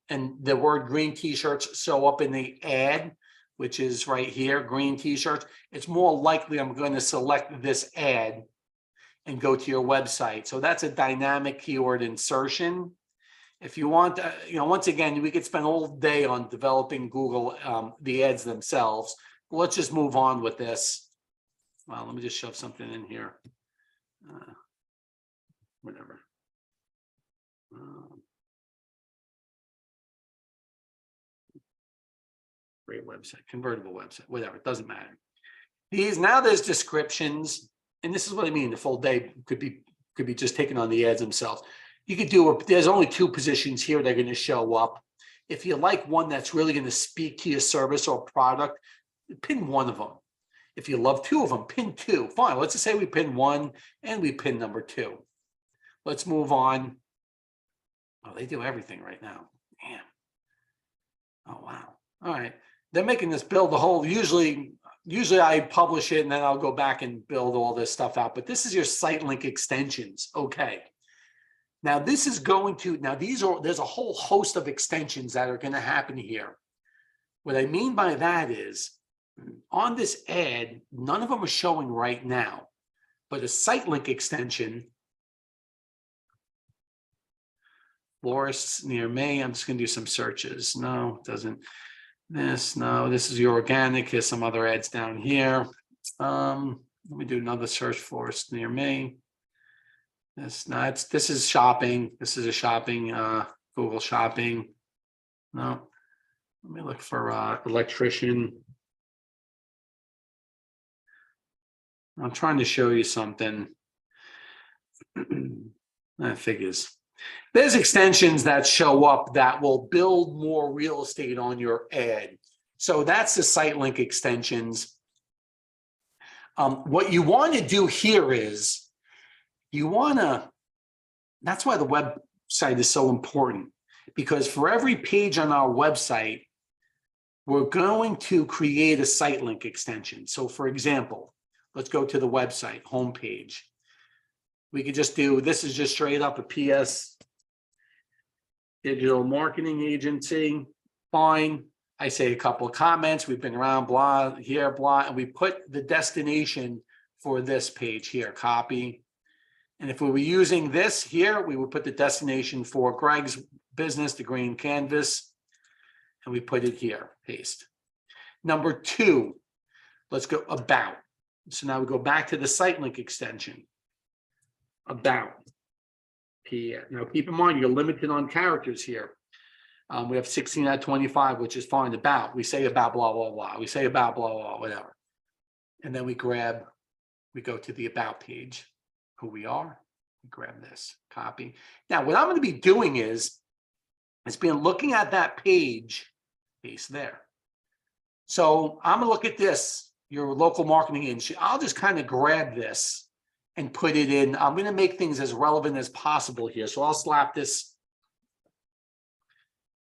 and the word green t-shirts show up in the ad, which is right here, green t-shirts, it's more likely I'm going to select this ad and go to your website. So that's a dynamic keyword insertion. If you want, once again, we could spend all day on developing Google, the ads themselves. Let's just move on with this. Well, let me just shove something in here. Whatever. Great website, convertible website, whatever, it doesn't matter. Now there's descriptions, and this is what I mean. The full day could be just taken on the ads themselves. You could do there's only 2 positions here that are going to show up. If you like one that's really going to speak to your service or product, pin one of them. If you love 2 of them, pin 2. Fine. Let's just say we pin 1 and we pin #2. Let's move on. Oh, they do everything right now. Damn. Oh, wow. All right. They're making this build the whole, usually I publish it and then I'll go back and build all this stuff out. But this is your site link extensions. Okay. Now this is going to, there's a whole host of extensions that are going to happen here. What I mean by that is on this ad, none of them are showing right now, but a site link extension, florists near me. I'm just going to do some searches. No, it doesn't. No, this is your organic. Here's some other ads down here. Let me do another search, florists near me. This is shopping. This is a shopping, Google shopping. No, let me look for electrician. I'm trying to show you something. That figures. There's extensions that show up that will build more real estate on your ad. So that's the site link extensions. What you want to do here is that's why the website is so important, because for every page on our website, we're going to create a site link extension. So for example, let's go to the website homepage. We could just do, this is just straight up a PS digital marketing agency. Fine. I say a couple of comments. We've been around, blah, here, blah, and we put the destination for this page here, copy. And if we were using this here, we would put the destination for Greg's business, the green canvas, and we put it here, paste. #2, let's go about. So now we go back to the site link extension. About. Now keep in mind, you're limited on characters here. We have 16 out of 25, which is fine. About, we say about blah, blah, blah. We say about blah, blah, whatever. And then we go to the about page, who we are. We grab this, copy. Now, what I'm going to be doing is looking at that page, paste there. So I'm going to look at this, your local marketing agency. I'll just kind of grab this and put it in. I'm going to make things as relevant as possible here. So I'll slap this.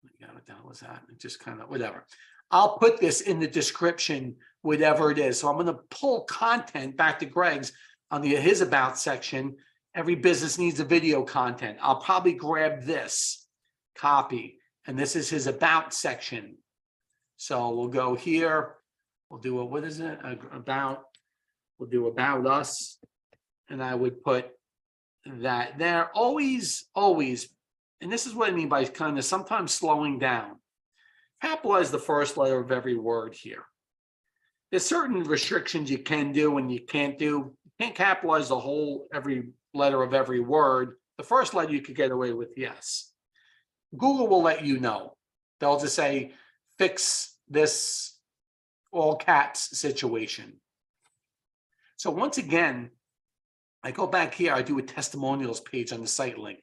What the hell was that? It just kind of, whatever. I'll put this in the description, whatever it is. So I'm going to pull content back to Greg's on his about section. Every business needs a video content. I'll probably grab this, copy, and this is his about section. So we'll go here. We'll do what is it? About. We'll do about us. And I would put that there. Always and this is what I mean by kind of sometimes slowing down. Capitalize the first letter of every word here. There's certain restrictions you can do and you can't do. You can't capitalize the whole every letter of every word. The first letter you could get away with, yes. Google will let you know. They'll just say, fix this all caps situation. So once again, I go back here, I do a testimonials page on the site link.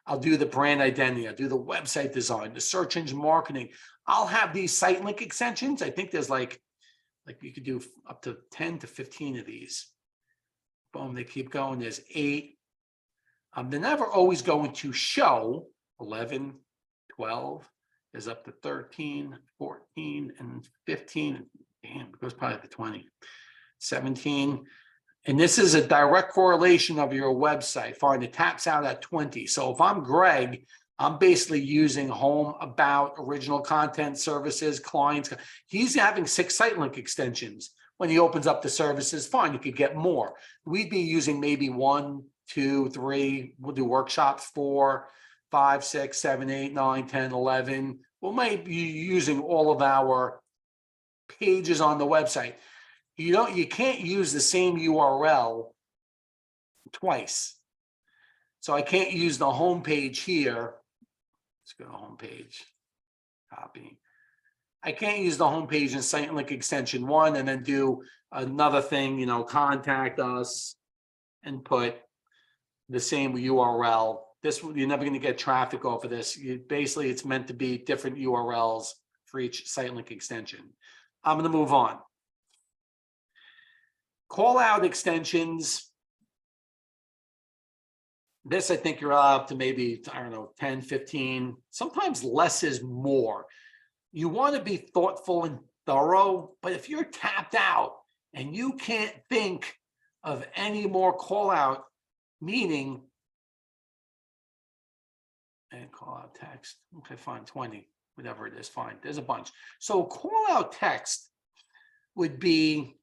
I'll do the brand identity, I'll do the website design, the search engine marketing. I'll have these site link extensions. I think there's like you could do up to 10 to 15 of these. Boom, they keep going. There's 8. They're never always going to show 11, 12. There's up to 13, 14, and 15. Damn, it goes probably to 20, 17. And this is a direct correlation of your website. Fine, it taps out at 20. So if I'm Greg, I'm basically using home, about, original content, services, clients. He's having 6 site link extensions. When he opens up the services, fine, you could get more. We'd be using maybe 1, 2, 3. We'll do workshops 4, 5, 6, 7, 8, 9, 10, 11. We might be using all of our pages on the website. You can't use the same URL twice. So I can't use the home page here. Let's go to home page, copy. I can't use the home page in site link extension 1 and then do another thing, contact us and put the same URL. This, you're never going to get traffic off of this. Basically, it's meant to be different URLs for each site link extension. I'm going to move on. Call out extensions. This, I think you're up to maybe, I don't know, 10, 15. Sometimes less is more. You want to be thoughtful and thorough, but if you're tapped out and you can't think of any more call out, meaning, and call out text. Okay, fine, 20, whatever it is, fine. There's a bunch. So call out text would be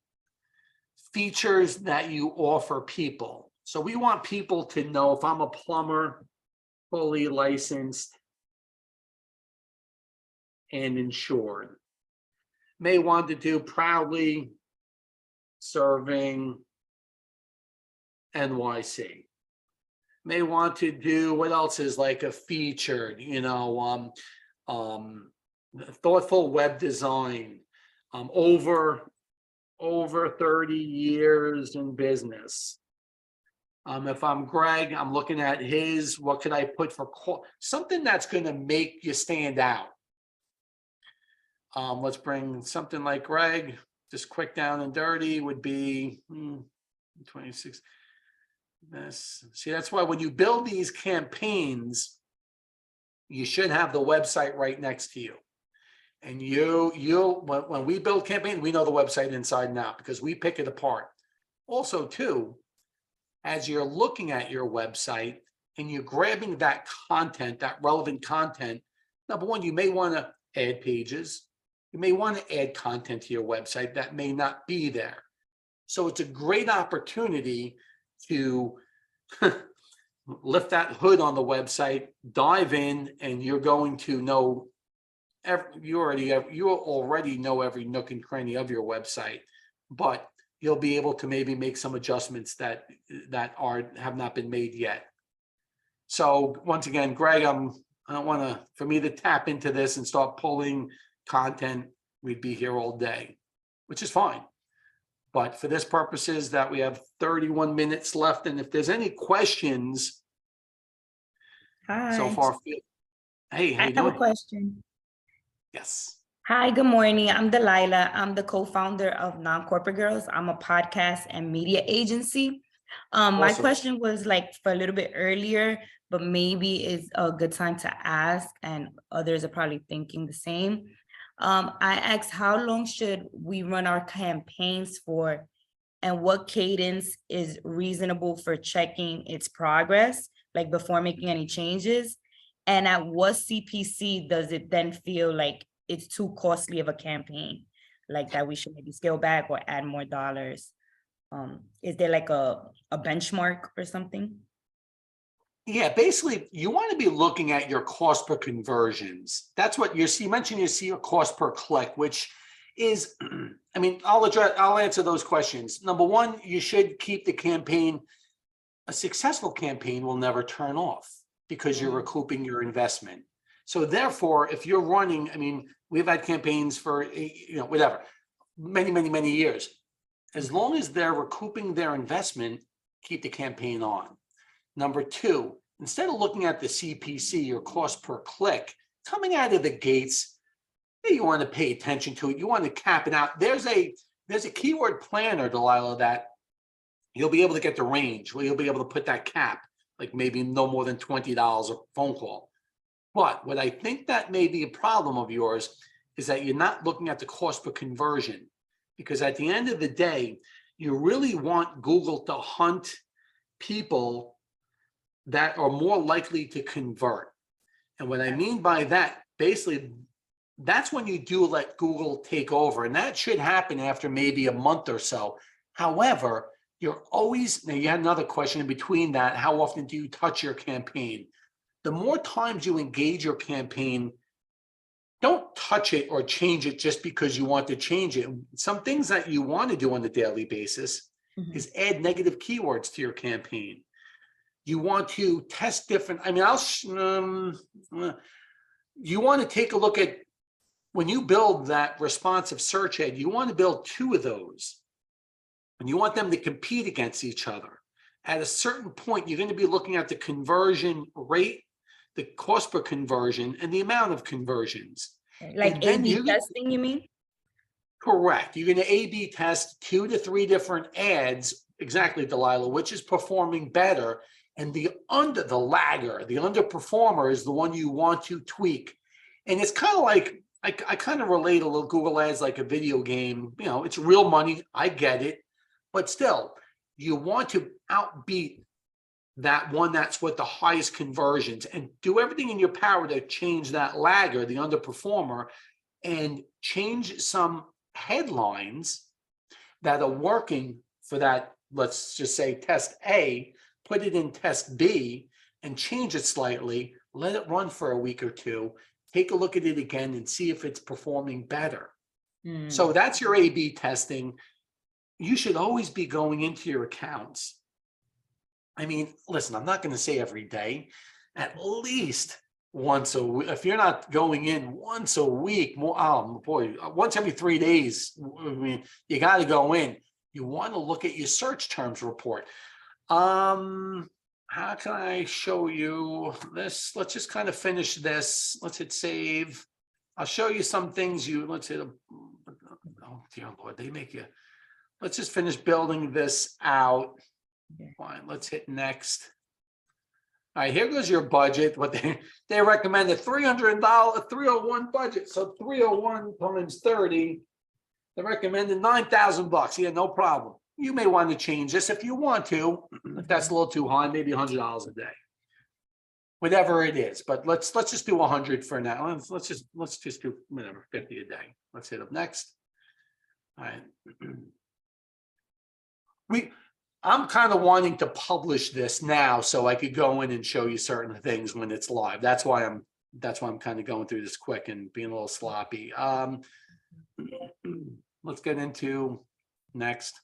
features that you offer people. So we want people to know if I'm a plumber, fully licensed and insured. May want to do proudly serving NYC. May want to do, what else is like a featured, thoughtful web design, over 30 years in business. If I'm Greg, I'm looking at his, what could I put for something that's going to make you stand out? Let's bring something like Greg, just quick down and dirty would be 26. See, that's why when you build these campaigns, you should have the website right next to you. And when we build campaigns, we know the website inside and out because we pick it apart. Also, too, as you're looking at your website and you're grabbing that content, that relevant content, number one, you may want to add pages. You may want to add content to your website that may not be there. So it's a great opportunity to lift that hood on the website, dive in, and you're going to know you already know every nook and cranny of your website, but you'll be able to maybe make some adjustments that have not been made yet. So once again, Greg, I don't want to, for me to tap into this and start pulling content, we'd be here all day, which is fine. But for this purposes that we have 31 minutes left, and if there's any questions so far, hey, how I you have doing? a question. Yes. Hi, good morning. I'm Delilah. I'm the co-founder of Non-Corporate Girls. I'm a podcast and media agency. My Awesome. question was like for a little bit earlier, but maybe it's a good time to ask, and others are probably thinking the same. I asked, how long should we run our campaigns for, and what cadence is reasonable for checking its progress, like before making any changes? And at what CPC does it then feel like it's too costly of a campaign, like that we should maybe scale back or add more dollars? Is there like a benchmark or something? Yeah, basically, you want to be looking at your cost per conversions. That's what you mentioned. You see your cost per click, which is, I mean, I'll answer those questions. Number one, you should keep the campaign. A successful campaign will never turn off because you're recouping your investment. So therefore, if you're running, I mean, we've had campaigns for, whatever, many years. As long as they're recouping their investment, keep the campaign on. Number two, instead of looking at the CPC, your cost per click, coming out of the gates, you want to pay attention to it. You want to cap it out. There's a keyword planner, Delilah, that you'll be able to get the range where you'll be able to put that cap, like maybe no more than $20 a phone call. But what I think that may be a problem of yours is that you're not looking at the cost per conversion, because at the end of the day, you really want Google to hunt people that are more likely to convert. And what I mean by that, basically, that's when you do let Google take over. And that should happen after maybe a month or so. However, you're always, now you had another question in between that, how often do you touch your campaign? The more times you engage your campaign, don't touch it or change it just because you want to change it. Some things that you want to do on a daily basis is add negative keywords to your campaign. You want to test different, I mean, you want to take a look at, when you build that responsive search ad, you want to build 2 of those, and you want them to compete against each other. At a certain point, you're going to be looking at the conversion rate, the cost per conversion, and the amount of conversions. Like And then A/B you- testing, you mean? Correct. You're going to A/B test 2 to 3 different ads, exactly, Delilah, which is performing better. And the lagger, the underperformer is the one you want to tweak. And it's kind of like, I kind of relate a little Google Ads like a video game. You know, it's real money. I get it. But still, you want to outbeat that one that's with the highest conversions and do everything in your power to change that lagger, the underperformer, and change some headlines that are working for that, let's just say test A, put it in test B and change it slightly, let it run for a week or 2, take a look at it again and see if it's performing better. So that's your A/B testing. You should always be going into your accounts. I mean, listen, I'm not going to say every day, at least once a week. If you're not going in once a week, once every 3 days, I mean, you got to go in. You want to look at your search terms report. How can I show you this? Let's just kind of finish this. Let's hit save. I'll show you some things let's hit, oh dear Lord, they make you, let's just finish building this out. Fine, let's hit next. All right, here goes your budget. What they recommend a $300, 301 budget. So 301 times 30, they recommended $9,000. Yeah, no problem. You may want to change this if you want to. If that's a little too high, maybe $100 a day. Whatever it is, but let's just do 100 for now. Let's just do whatever, 50 a day. Let's hit up next. All right. I'm kind of wanting to publish this now so I could go in and show you certain things when it's live. That's why I'm kind of going through this quick and being a little sloppy. Let's get into next.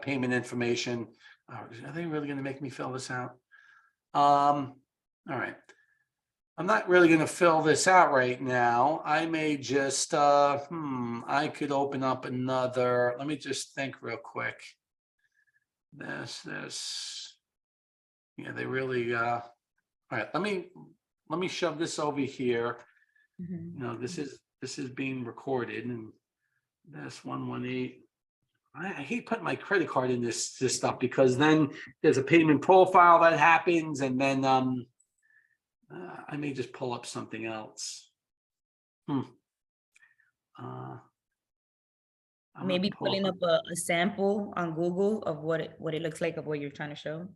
Payment information. Are they really going to make me fill this out? All right. I'm not really going to fill this out right now. I may just, I could open up another. Let me just think real quick. This. Yeah, they really, all right, let me shove this over here. You know, this is being recorded, and this 118. I hate putting my credit card in this stuff, because then there's a payment profile that happens, and then I may just pull up something else. Maybe pulling up a sample on Google of what it looks like of what you're trying to show.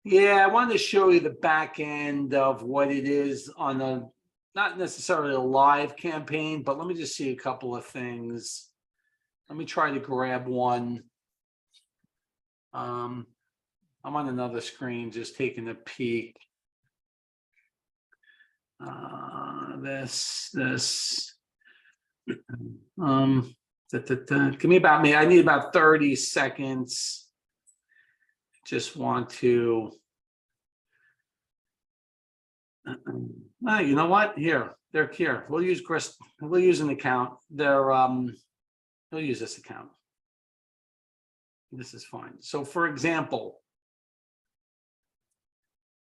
Yeah, I wanted to show you the back end of what it is on a, not necessarily a live campaign, but let me just see a couple of things. Let me try to grab one. I'm on another screen, just taking a peek. This. Give me about I need about 30 seconds. Just want to. You know what? They're here. We'll use Chris. We'll use an account. We'll use this account. This is fine. So, for example,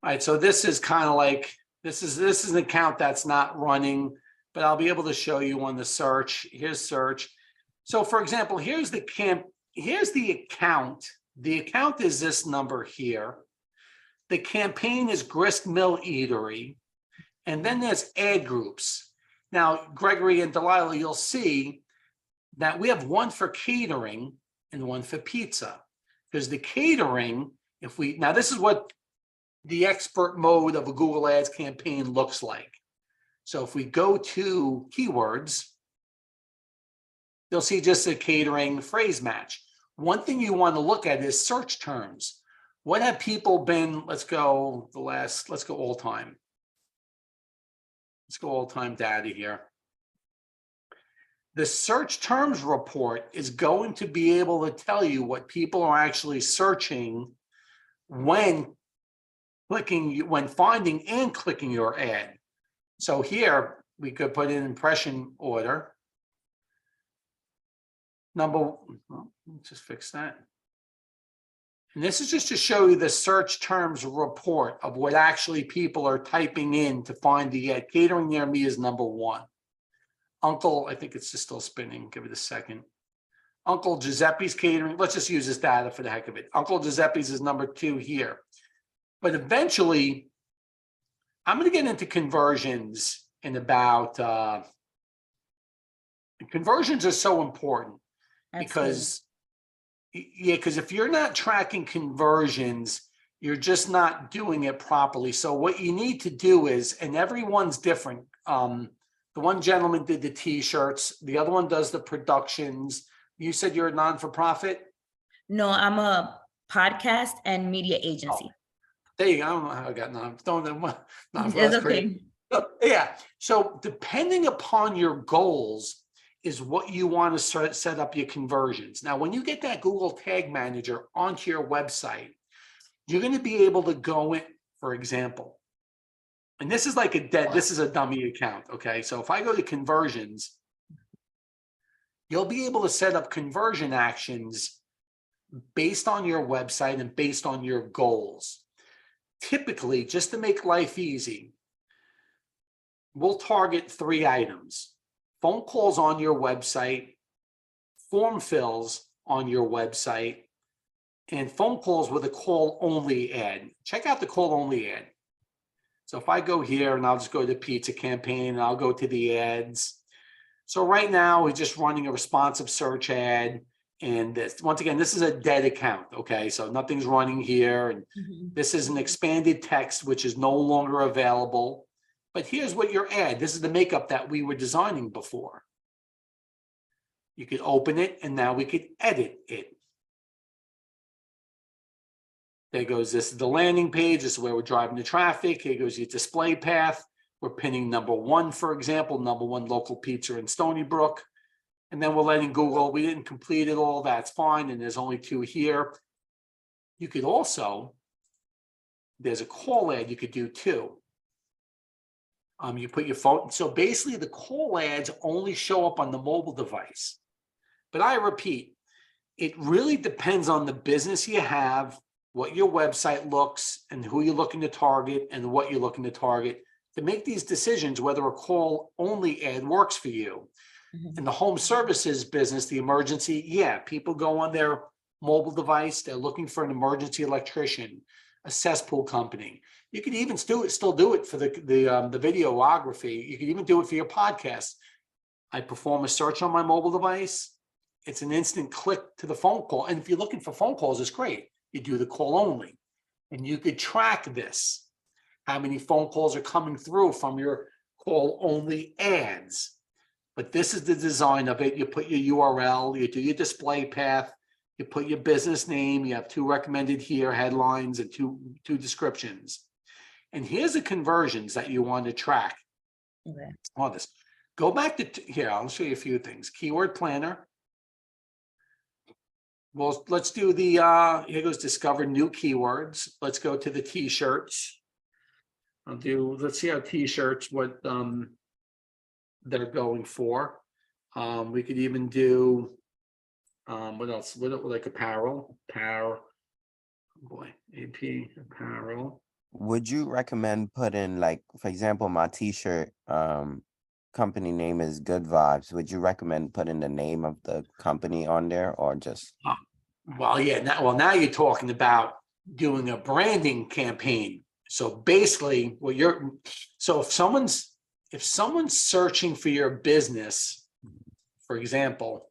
all right. So this is kind of like this is an account that's not running, but I'll be able to show you on the search. Here's search. So, for example, here's the account. The account is this number here. The campaign is Grist Mill Eatery. And then there's ad groups. Now, Gregory and Delilah, you'll see that we have one for catering and one for pizza. Because the catering, now this is what the expert mode of a Google Ads campaign looks like. So if we go to keywords, you'll see just a catering phrase match. One thing you want to look at is search terms. What have people been, let's go all time. Let's go all time data here. The search terms report is going to be able to tell you what people are actually searching when finding and clicking your ad. So here we could put in impression order. Let's just fix that. And this is just to show you the search terms report of what actually people are typing in to find the ad. Catering near me is number 1. Uncle, I think it's just still spinning. Give it a second. Uncle Giuseppe's Catering. Let's just use this data for the heck of it. Uncle Giuseppe's is number 2 here. But eventually, I'm going to get into conversions in about. Conversions are so important. Because if you're not tracking conversions, you're just not doing it properly. So what you need to do is, and everyone's different. The one gentleman did the t-shirts. The other one does the productions. You said you're a non-for-profit? No, I'm a podcast and media agency. There you go. I don't know how I got non-for-profit. It's okay. Yeah. So depending upon your goals, is what you want to set up your conversions. Now, when you get that Google Tag Manager onto your website, you're going to be able to go in, for example, and this is like this is a dummy account, okay? So if I go to conversions, you'll be able to set up conversion actions based on your website and based on your goals. Typically, just to make life easy, we'll target 3 items. Phone calls on your website, form fills on your website, and phone calls with a call-only ad. Check out the call-only ad. So if I go here and I'll just go to the pizza campaign and I'll go to the ads. So right now we're just running a responsive search ad. And this, once again, this is a dead account, okay? So nothing's running here. And this is an expanded text, which is no longer available. But here's what your ad, this is the makeup that we were designing before. You could open it and now we could edit it. There goes, this is the landing page. This is where we're driving the traffic. Here goes your display path. We're pinning number 1, for example, number 1 local pizza in Stony Brook. And then we're letting Google, we didn't complete it all, that's fine. And there's only 2 here. You could also, there's a call ad you could do too. You put your phone, so basically the call ads only show up on the mobile device. But I repeat, it really depends on the business you have, what your website looks, and who you're looking to target, and what you're looking to target to make these decisions whether a call only ad works for you. In the home services business, the emergency, yeah, people go on their mobile device, they're looking for an emergency electrician, a cesspool company. You could even still do it for the videography. You could even do it for your podcast. I perform a search on my mobile device. It's an instant click to the phone call. And if you're looking for phone calls, it's great. You do the call only. And you could track this, how many phone calls are coming through from your call only ads. But this is the design of it. You put your URL, you do your display path, You put your business name, you have 2 recommended here, headlines, and two descriptions. And here's the conversions that you want to track. Okay. All this. Go back to here, I'll show you a few things. Keyword planner. Well, let's do the here goes discover new keywords. Let's go to the t-shirts. Let's see how t-shirts, what they're going for. We could even do what else? What like apparel, oh boy, AP apparel. Would you recommend putting, like, for example, my t-shirt company name is Good Vibes. Would you recommend putting the name of the company on there, or just Well, yeah, now you're talking about doing a branding campaign. So basically if someone's searching for your business, for example,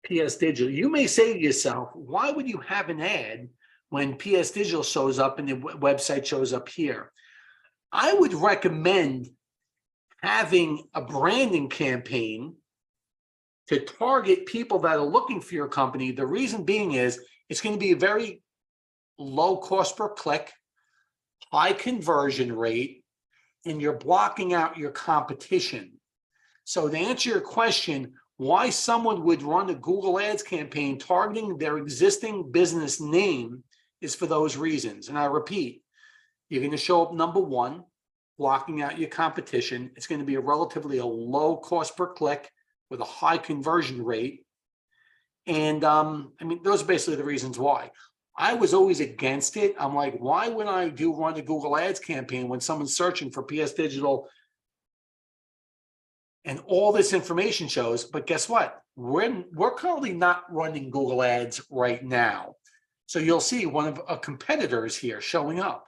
PS Digital, you may say to yourself, why would you have an ad when PS Digital shows up and the website shows up here? I would recommend having a branding campaign to target people that are looking for your company. The reason being is it's going to be a very low cost per click, high conversion rate, and you're blocking out your competition. So to answer your question, why someone would run a Google Ads campaign targeting their existing business name is for those reasons. And I repeat, you're going to show up number 1, blocking out your competition. It's going to be a relatively low cost per click with a high conversion rate. And I mean, those are basically the reasons why. I was always against it. I'm like, why would I run a Google Ads campaign when someone's searching for PS Digital and all this information shows? But guess what? We're currently not running Google Ads right now. So you'll see one of our competitors here showing up.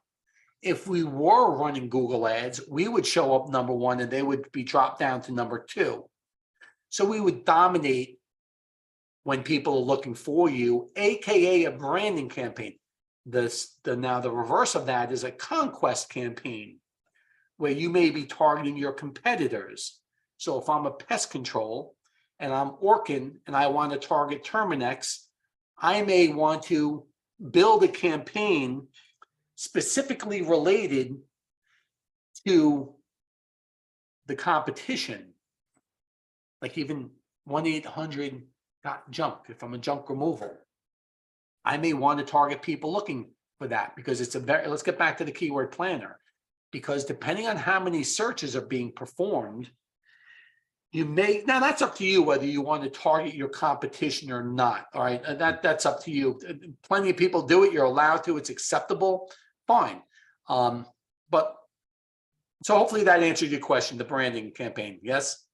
If we were running Google Ads, we would show up number 1 and they would be dropped down to number 2. So we would dominate when people are looking for you, AKA a branding campaign. Now the reverse of that is a conquest campaign where you may be targeting your competitors. So if I'm a pest control and I'm Orkin and I want to target Terminex, I may want to build a campaign specifically related to the competition, like even 1-800-GOT-JUNK. If I'm a junk removal, I may want to target people looking for that, because it's let's get back to the keyword planner, because depending on how many searches are being performed, now that's up to you whether you want to target your competition or not. All right, that's up to you. Plenty of people do it. You're allowed to. It's acceptable. Fine. But so hopefully that answered your question, the branding campaign. Yes.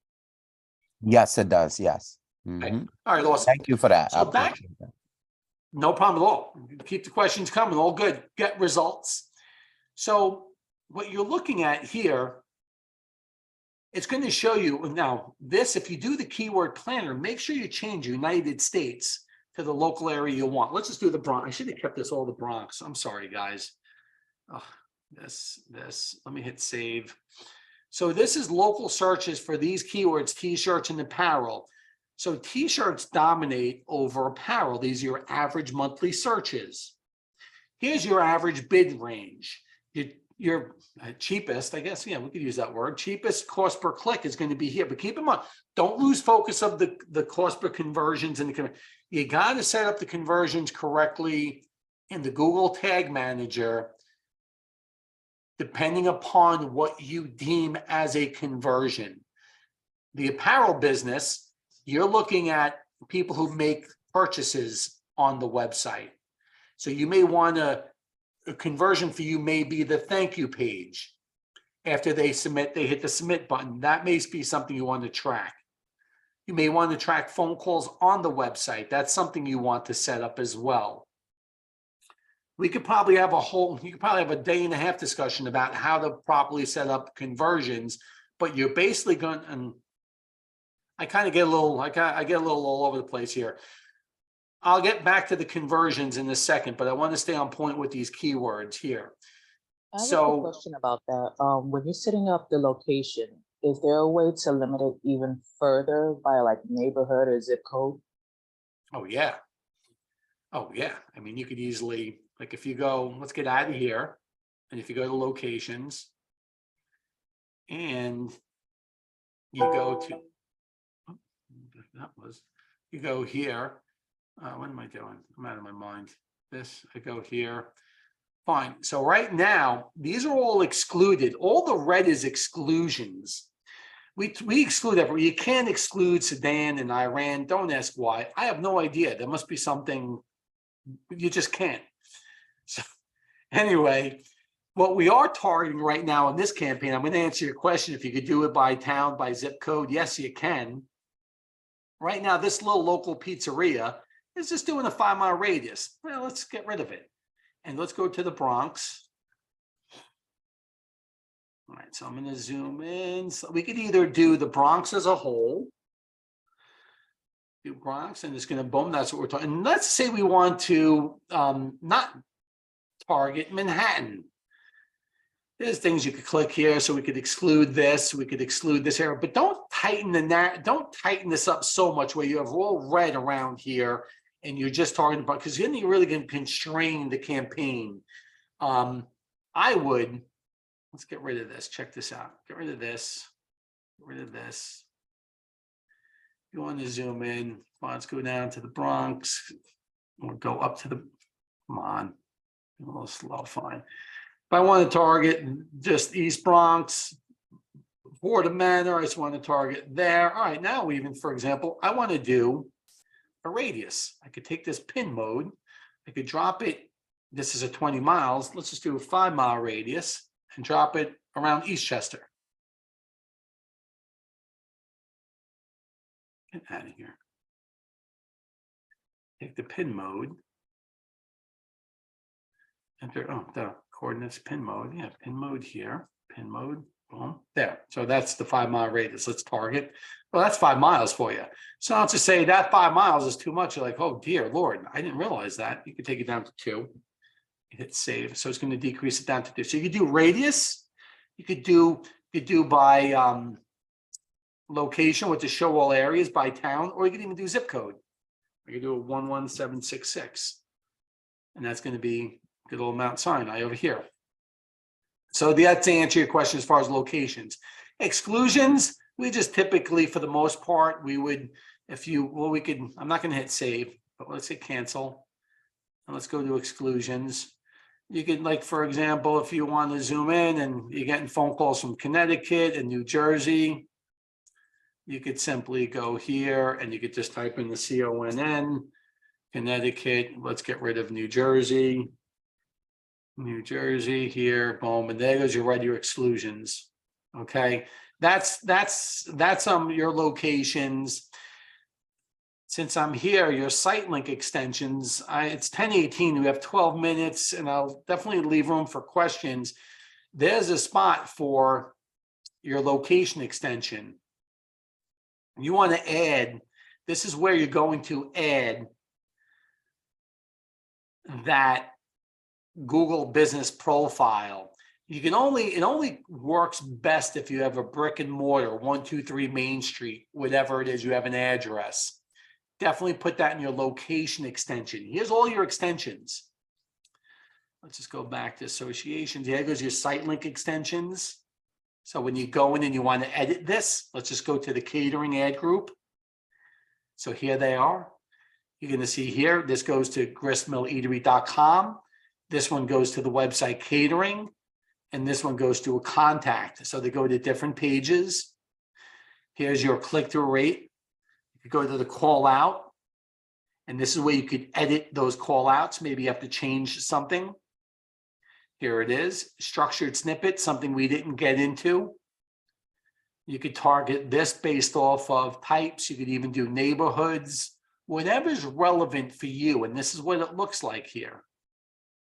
Yes, it does. Yes. Okay. Mhm. All right. Awesome. Thank you for that. I So back, appreciate that. no problem at all. Keep the questions coming. All good. Get results. So what you're looking at here, it's going to show you now this. If you do the keyword planner, make sure you change United States to the local area you want. Let's just do the Bronx. I should have kept this all the Bronx. I'm sorry, guys. Oh, this. Let me hit save. So this is local searches for these keywords: t-shirts and apparel. So t-shirts dominate over apparel. These are your average monthly searches. Here's your average bid range. Your cheapest, I guess, yeah, we could use that word. Cheapest cost per click is going to be here. But keep in mind, don't lose focus of the cost per conversions. And you got to set up the conversions correctly in the Google Tag Manager, depending upon what you deem as a conversion. The apparel business, you're looking at people who make purchases on the website. So you may want a conversion for you may be the thank you page. After they submit, they hit the submit button. That may be something you want to track. You may want to track phone calls on the website. That's something you want to set up as well. You could probably have a day and a half discussion about how to properly set up conversions, but you're basically going, and I kind of get a little, I get a little all over the place here. I'll get back to the conversions in a second, but I want to stay on point with these keywords here. I have a question about that. When you're setting up the location, is there a way to limit it even further by like neighborhood or zip code? Oh, yeah. Oh, yeah. I mean, you could easily, like if you go, let's get out of here. And if you go to locations and you go to, oh, that was, you go here. What am I doing? I'm out of my mind. This, I go here. Fine. So right now, these are all excluded. All the red is exclusions. We exclude everyone. You can't exclude Sudan and Iran. Don't ask why. I have no idea. There must be something. You just can't. So anyway, what we are targeting right now in this campaign, I'm going to answer your question. If you could do it by town, by zip code, yes, you can. Right now, this little local pizzeria is just doing a 5-mile radius. Well, let's get rid of it. And let's go to the Bronx. All right, so I'm going to zoom in. So we could either do the Bronx as a whole. Do Bronx, and it's going to boom. That's what we're talking. And let's say we want to not target Manhattan. There's things you could click here, so we could exclude this. We could exclude this area, but don't tighten don't tighten this up so much where you have all red around here, and you're just targeting about, because then you're really going to constrain the campaign. I would. Let's get rid of this. Check this out. Get rid of this. Get rid of this. You want to zoom in. Let's go down to the Bronx. Or go up to the. Come on. A little slow. Fine. If I want to target just East Bronx, Border Manor, I just want to target there. All right. Now, even for example, I want to do a radius. I could take this pin mode. I could drop it. This is a 20 miles. Let's just do a 5-mile radius. And drop it around Eastchester. Get out of here. Take the pin mode. Enter, oh, the coordinates pin mode. Yeah, pin mode here. Pin mode. Boom. There. So that's the 5-mile radius. Let's target. Well, that's 5 miles for you. So not to say that 5 miles is too much. You're like, oh dear Lord, I didn't realize that. You could take it down to 2. Hit save. So it's going to decrease it down to 2. So you could do radius. You could do by location with the show all areas by town, or you could even do zip code. You could do a 11766. And that's going to be good old Mount Sinai over here. So that's to answer your question as far as locations. Exclusions, we just typically, for the most part, we would, if you, well, we could, I'm not going to hit save, but let's hit cancel. And let's go to exclusions. You could, like, for example, if you want to zoom in and you're getting phone calls from Connecticut and New Jersey, you could simply go here and you could just type in the CONN, Connecticut. Let's get rid of New Jersey. New Jersey here, boom, and there goes your regular exclusions. Okay, that's your locations. Since I'm here, your site link extensions, it's 10:18. We have 12 minutes, and I'll definitely leave room for questions. There's a spot for your location extension. You want to add, this is where you're going to add that Google business profile. You can only, it only works best if you have a brick and mortar, 123 Main Street, whatever it is, you have an address. Definitely put that in your location extension. Here's all your extensions. Let's just go back to associations. Here goes your site link extensions. So when you go in and you want to edit this, let's just go to the catering ad group. So here they are. You're going to see here, this goes to gristmilleatery.com. This one goes to the website catering, and this one goes to a contact. So they go to different pages. Here's your click-through rate. You could go to the call out, and this is where you could edit those call outs. Maybe you have to change something. Here it is, structured snippet, something we didn't get into. You could target this based off of types. You could even do neighborhoods, whatever's relevant for you. And this is what it looks like here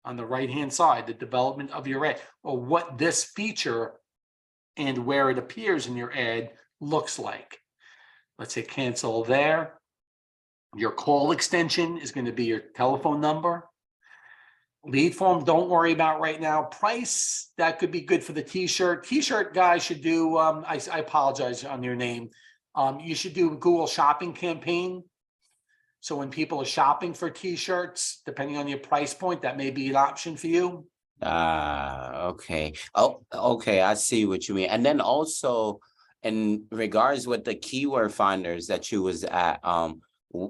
on the right-hand side, the development of your ad, or what this feature and where it appears in your ad looks like. Let's hit cancel there. Your call extension is going to be your telephone number. Lead form, don't worry about right now. Price, that could be good for the t-shirt. T-shirt guys should do, I apologize on your name. You should do Google shopping campaign. So when people are shopping for t-shirts, depending on your price point, that may be an option for you. Okay. Oh, okay. I see what you mean. And then also in regards with the keyword finders that you was at,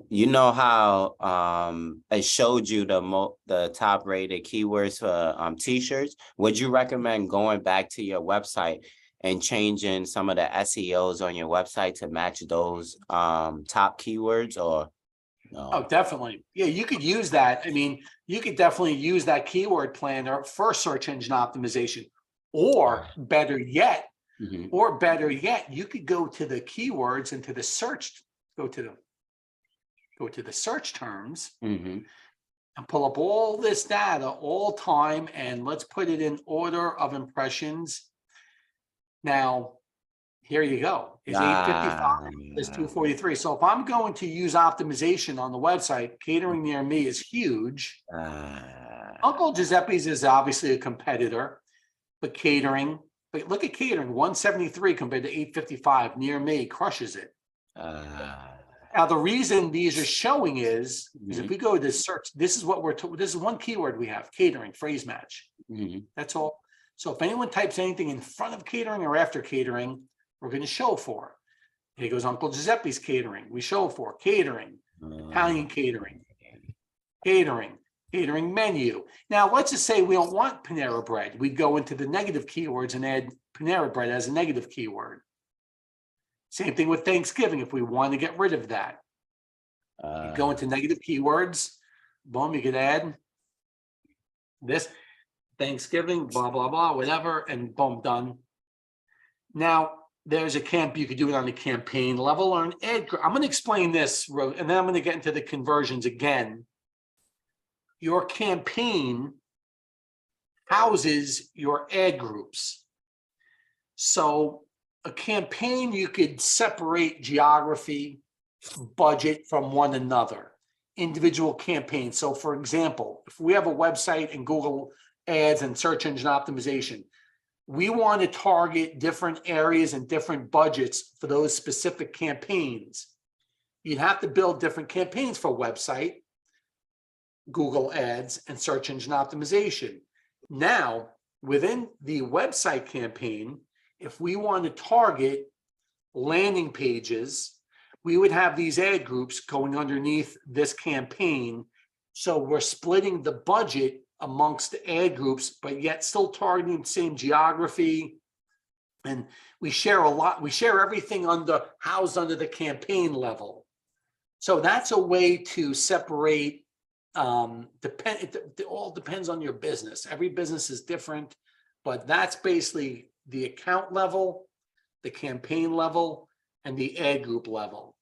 you know how it showed you the top rated keywords for t-shirts. Would you recommend going back to your website and changing some of the SEOs on your website to match those top keywords, or no? Oh, definitely. Yeah, you could use that. I mean, you could definitely use that keyword planner for search engine optimization, or better yet, Mhm. you could go to the keywords and to the search, go to the search terms Mhm. and pull up all this data all time, and let's put it in order of impressions. Now, here you go. Is 855, is 243. So if I'm going to use optimization on the website, catering near me is huge. Uncle Giuseppe's is obviously a competitor, but look at catering, 173 compared to 855 near me crushes it. Now, the reason these are showing is if we go to search, this is what this is one keyword we have, catering, phrase match. That's all. So if anyone types anything in front of catering or after catering, we're going to show for. Here goes Uncle Giuseppe's catering. We show for catering, Italian catering, catering menu. Now, let's just say we don't want Panera bread. We'd go into the negative keywords and add Panera bread as a negative keyword. Same thing with Thanksgiving. If we want to get rid of that, you go into negative keywords. Boom, you could add this Thanksgiving, blah, blah, blah, whatever, and boom, done. Now, there's you could do it on the campaign level or an ad. I'm going to explain this, and then I'm going to get into the conversions again. Your campaign houses your ad groups. So a campaign, you could separate geography, budget from one another, individual campaigns. So for example, if we have a website and Google Ads and search engine optimization, we want to target different areas and different budgets for those specific campaigns. You'd have to build different campaigns for website, Google Ads, and search engine optimization. Now, within the website campaign, if we want to target landing pages, we would have these ad groups going underneath this campaign. So we're splitting the budget amongst the ad groups, but yet still targeting the same geography. And we share everything housed under the campaign level. So that's a way to separate. It all depends on your business. Every business is different, but that's basically the account level, the campaign level, and the ad group level.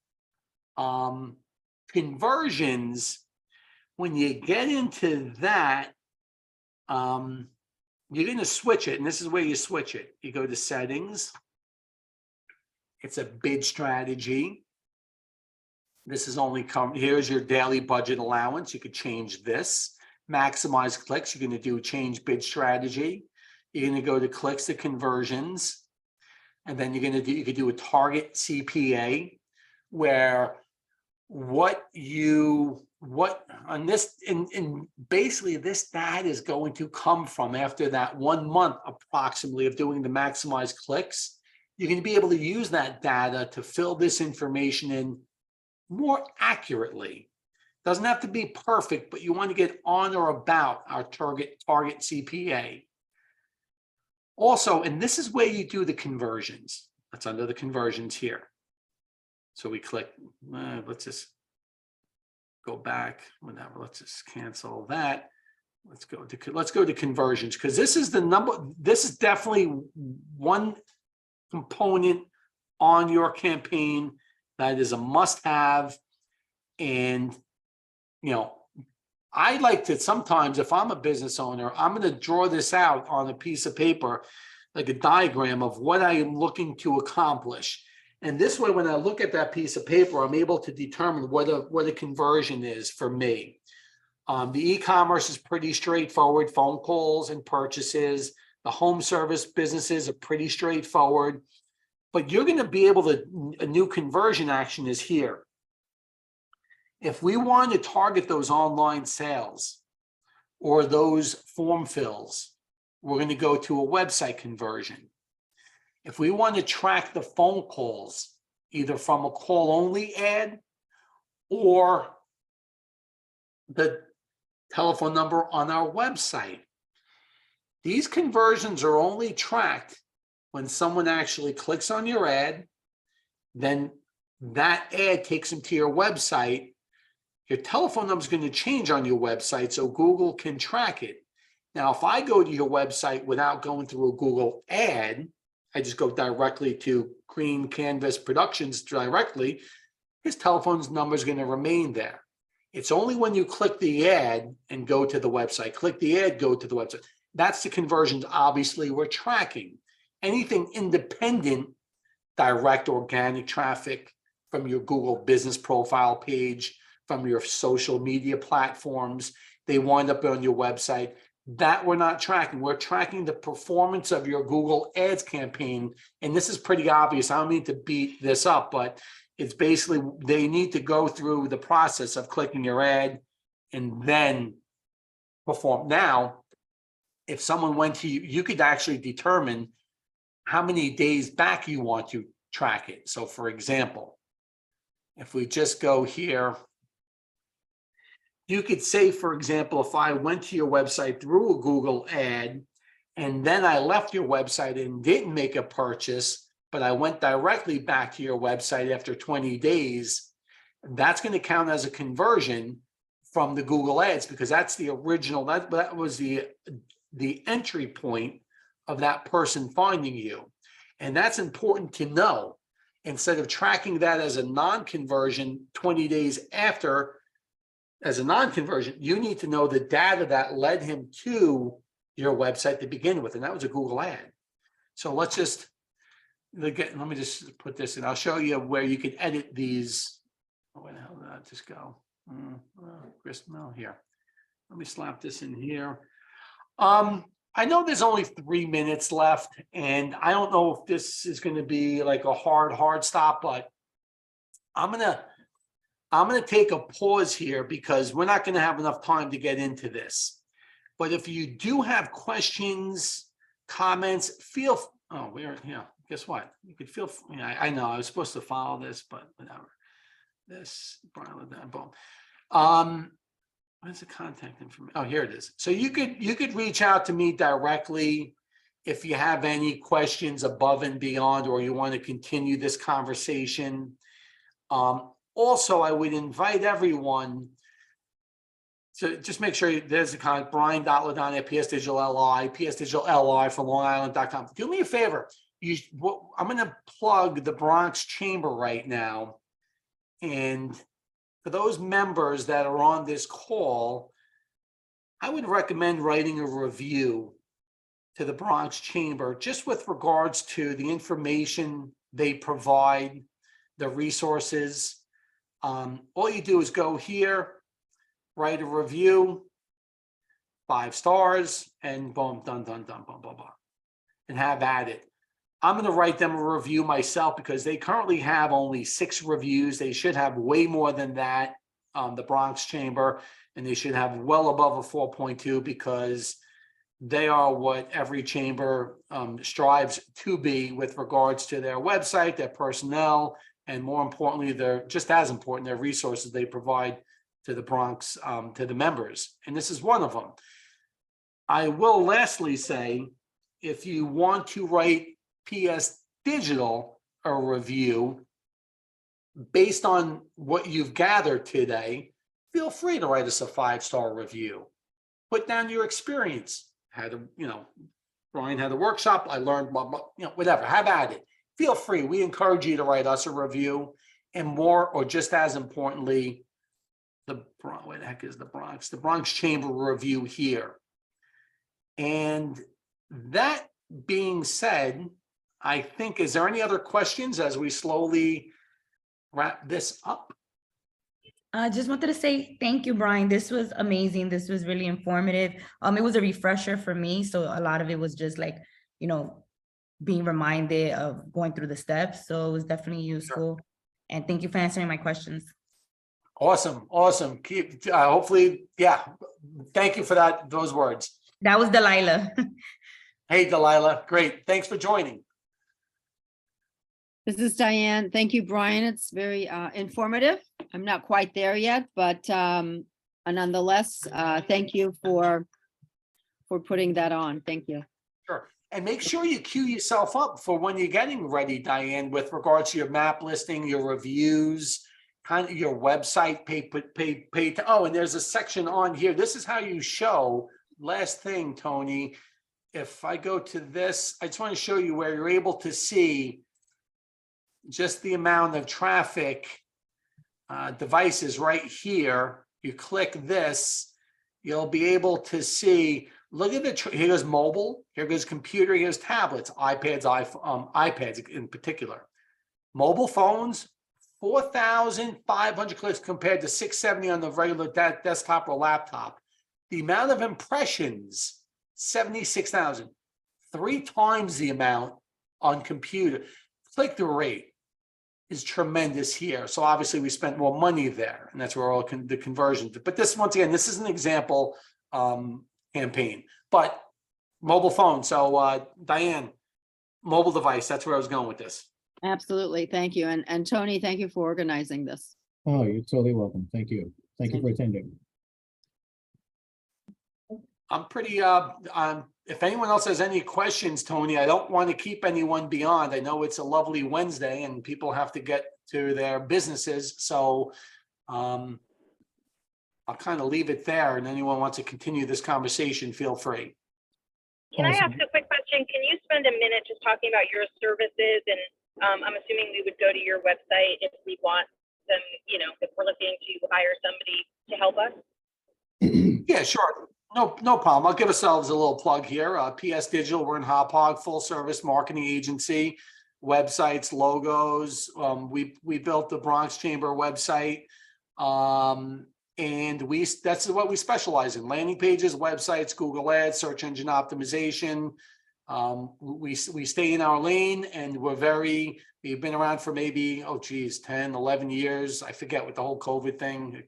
Conversions, when you get into that, you're going to switch it, and this is where you switch it. You go to settings. It's a bid strategy. This is here's your daily budget allowance. You could change this. Maximize clicks. You're going to do change bid strategy. You're going to go to clicks to conversions. And then you could do a target CPA, where basically this data is going to come from after that 1 month approximately of doing the maximized clicks. You're going to be able to use that data to fill this information in more accurately. Doesn't have to be perfect, but you want to get on or about our target CPA. Also, and this is where you do the conversions. That's under the conversions here. So we click, let's just go back, whatever, let's just cancel that. Let's go to conversions, because this is the number, this is definitely one component on your campaign that is a must-have. And, I like to sometimes, if I'm a business owner, I'm going to draw this out on a piece of paper, like a diagram of what I am looking to accomplish. And this way, when I look at that piece of paper, I'm able to determine what a conversion is for me. The e-commerce is pretty straightforward, phone calls and purchases. The home service businesses are pretty straightforward. But you're going to be able to, a new conversion action is here. If we want to target those online sales or those form fills, we're going to go to a website conversion. If we want to track the phone calls, either from a call only ad or the telephone number on our website, these conversions are only tracked when someone actually clicks on your ad, then that ad takes them to your website. Your telephone number is going to change on your website so Google can track it. Now, if I go to your website without going through a Google ad, I just go directly to Green Canvas Productions directly, his telephone number is going to remain there. It's only when you click the ad and go to the website, click the ad, go to the website. That's the conversions, obviously, we're tracking. Anything independent, direct organic traffic from your Google business profile page, from your social media platforms, they wind up on your website. That we're not tracking. We're tracking the performance of your Google Ads campaign. And this is pretty obvious. I don't need to beat this up, but it's basically they need to go through the process of clicking your ad and then perform. Now, if someone went to you, you could actually determine how many days back you want to track it. So for example, if we just go here, you could say, for example, if I went to your website through a Google ad and then I left your website and didn't make a purchase, but I went directly back to your website after 20 days, that's going to count as a conversion from the Google ads because that's the original, that was the entry point of that person finding you. And that's important to know. Instead of tracking that as a non-conversion 20 days after, as a non-conversion, you need to know the data that led him to your website to begin with, and that was a Google ad. So let me just put this in. I'll show you where you can edit these. Oh, where the hell did that just go? Gristmill here. Let me slap this in here. I know there's only 3 minutes left, and I don't know if this is going to be like a hard stop, but I'm gonna take a pause here because we're not going to have enough time to get into this. But if you do have questions, comments, guess what? You could feel, I know I was supposed to follow this, but whatever. This, Brian LeDonne, boom. What's the contact information? Oh, here it is. So you could reach out to me directly if you have any questions above and beyond, or you want to continue this conversation. Also, I would invite everyone to just make sure there's a contact, Brian.LeDonne at PS Digital LI, PS Digital LI for LongIsland.com. Do me a favor. I'm going to plug the Bronx Chamber right now. And for those members that are on this call, I would recommend writing a review to the Bronx Chamber just with regards to the information they provide, the resources. All you do is go here, write a review, 5 stars, and boom, done, boom, blah, blah, and have at it. I'm going to write them a review myself because they currently have only 6 reviews. They should have way more than that, the Bronx Chamber, and they should have well above a 4.2 because they are what every chamber strives to be with regards to their website, their personnel, and more importantly, they're just as important, their resources they provide to the Bronx, to the members. And this is one of them. I will lastly say, if you want to write PS Digital a review based on what you've gathered today, feel free to write us a 5-star review. Put down your experience. Brian had a workshop. I learned, whatever, have at it. Feel free. We encourage you to write us a review, and more, or just as importantly, where the heck is the Bronx? The Bronx Chamber review here. And that being said, I think, is there any other questions as we slowly wrap this up? I just wanted to say thank you, Brian. This was amazing. This was really informative. It was a refresher for me. So a lot of it was just like, being reminded of going through the steps. So it was definitely useful. Sure. And thank you for answering my questions. Awesome, awesome. Keep, hopefully, yeah. Thank you for those words. That was Delilah. Hey, Delilah, great. Thanks for joining. This is Diane. Thank you, Brian. It's very informative. I'm not quite there yet, but nonetheless, thank you for putting that on. Thank you. Sure. And make sure you queue yourself up for when you're getting ready, Diane, with regards to your map listing, your reviews, kind of your website, oh, and there's a section on here. This is how you show, last thing, Tony. If I go to this, I just want to show you where you're able to see just the amount of traffic devices right here. You click this, you'll be able to see, look at here goes mobile, here goes computer, here's tablets, iPads, iPads in particular. Mobile phones, 4,500 clicks compared to 670 on the regular desktop or laptop. The amount of impressions, 76,000, 3 times the amount on computer. Click-through rate is tremendous here. So obviously we spent more money there, and that's where all the conversions. But this, once again, this is an example campaign, but mobile phone. So Diane, mobile device, that's where I was going with this. Absolutely. Thank you. And Tony, thank you for organizing this. Oh, you're totally welcome. Thank you. Thank you for attending. I'm pretty, if anyone else has any questions, Tony, I don't want to keep anyone beyond. I know it's a lovely Wednesday and people have to get to their businesses. So I'll kind of leave it there, and anyone wants to continue this conversation, feel free. Can I ask a quick question? Can you spend a minute just talking about your services? And I'm assuming we would go to your website if we want them, you know, if we're looking to hire somebody to help us. Yeah, sure. No problem. I'll give ourselves a little plug here. PS Digital, we're in Hop Hog, full service marketing agency, websites, logos. We built the Bronx Chamber website. And that's what we specialize in: landing pages, websites, Google Ads, search engine optimization. We stay in our lane, and we've been around for maybe, 10, 11 years. I forget with the whole COVID thing.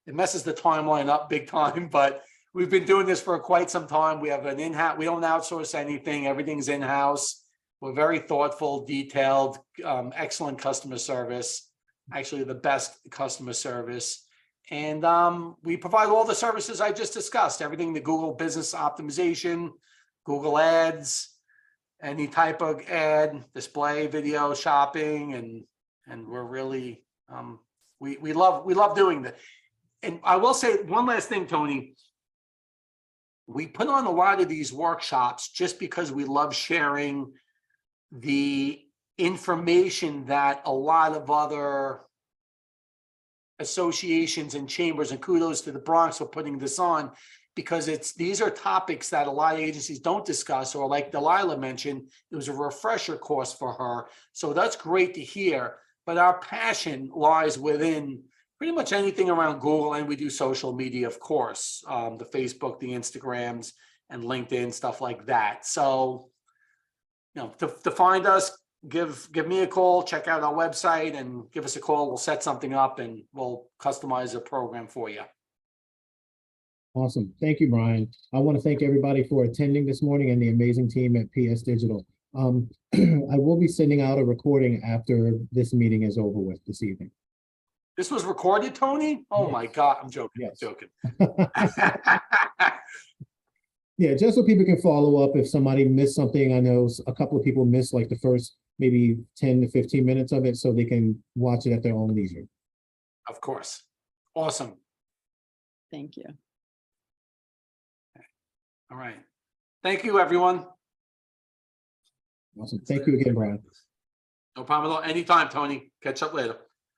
It messes the timeline up big time, but we've been doing this for quite some time. We have an in-house, we don't outsource anything. Everything's in-house. We're very thoughtful, detailed, excellent customer service, actually the best customer service. And we provide all the services I just discussed, everything, the Google business optimization, Google Ads, any type of ad, display, video, shopping, and we're really, we love doing that. And I will say one last thing, Tony. We put on a lot of these workshops just because we love sharing the information that a lot of other associations and chambers, and kudos to the Bronx for putting this on, because these are topics that a lot of agencies don't discuss, or like Delilah mentioned, it was a refresher course for her. So that's great to hear. But our passion lies within pretty much anything around Google, and we do social media, of course, the Facebook, the Instagrams, and LinkedIn, stuff like that. So, to find us, give me a call, check out our website, and give us a call. We'll set something up, and we'll customize a program for you. Awesome. Thank you, Brian. I want to thank everybody for attending this morning and the amazing team at PS Digital. I will be sending out a recording after this meeting is over with this evening. This was recorded, Tony? Oh, yes. My God. I'm joking. Yes. I'm joking. Yeah, just so people can follow up if somebody missed something. I know a couple of people missed like the first maybe 10 to 15 minutes of it, so they can watch it at their own leisure. Of course. Awesome. Thank you. All right. Thank you, everyone. Awesome. Thank you again, Brian. No problem at all. Anytime, Tony. Catch up later.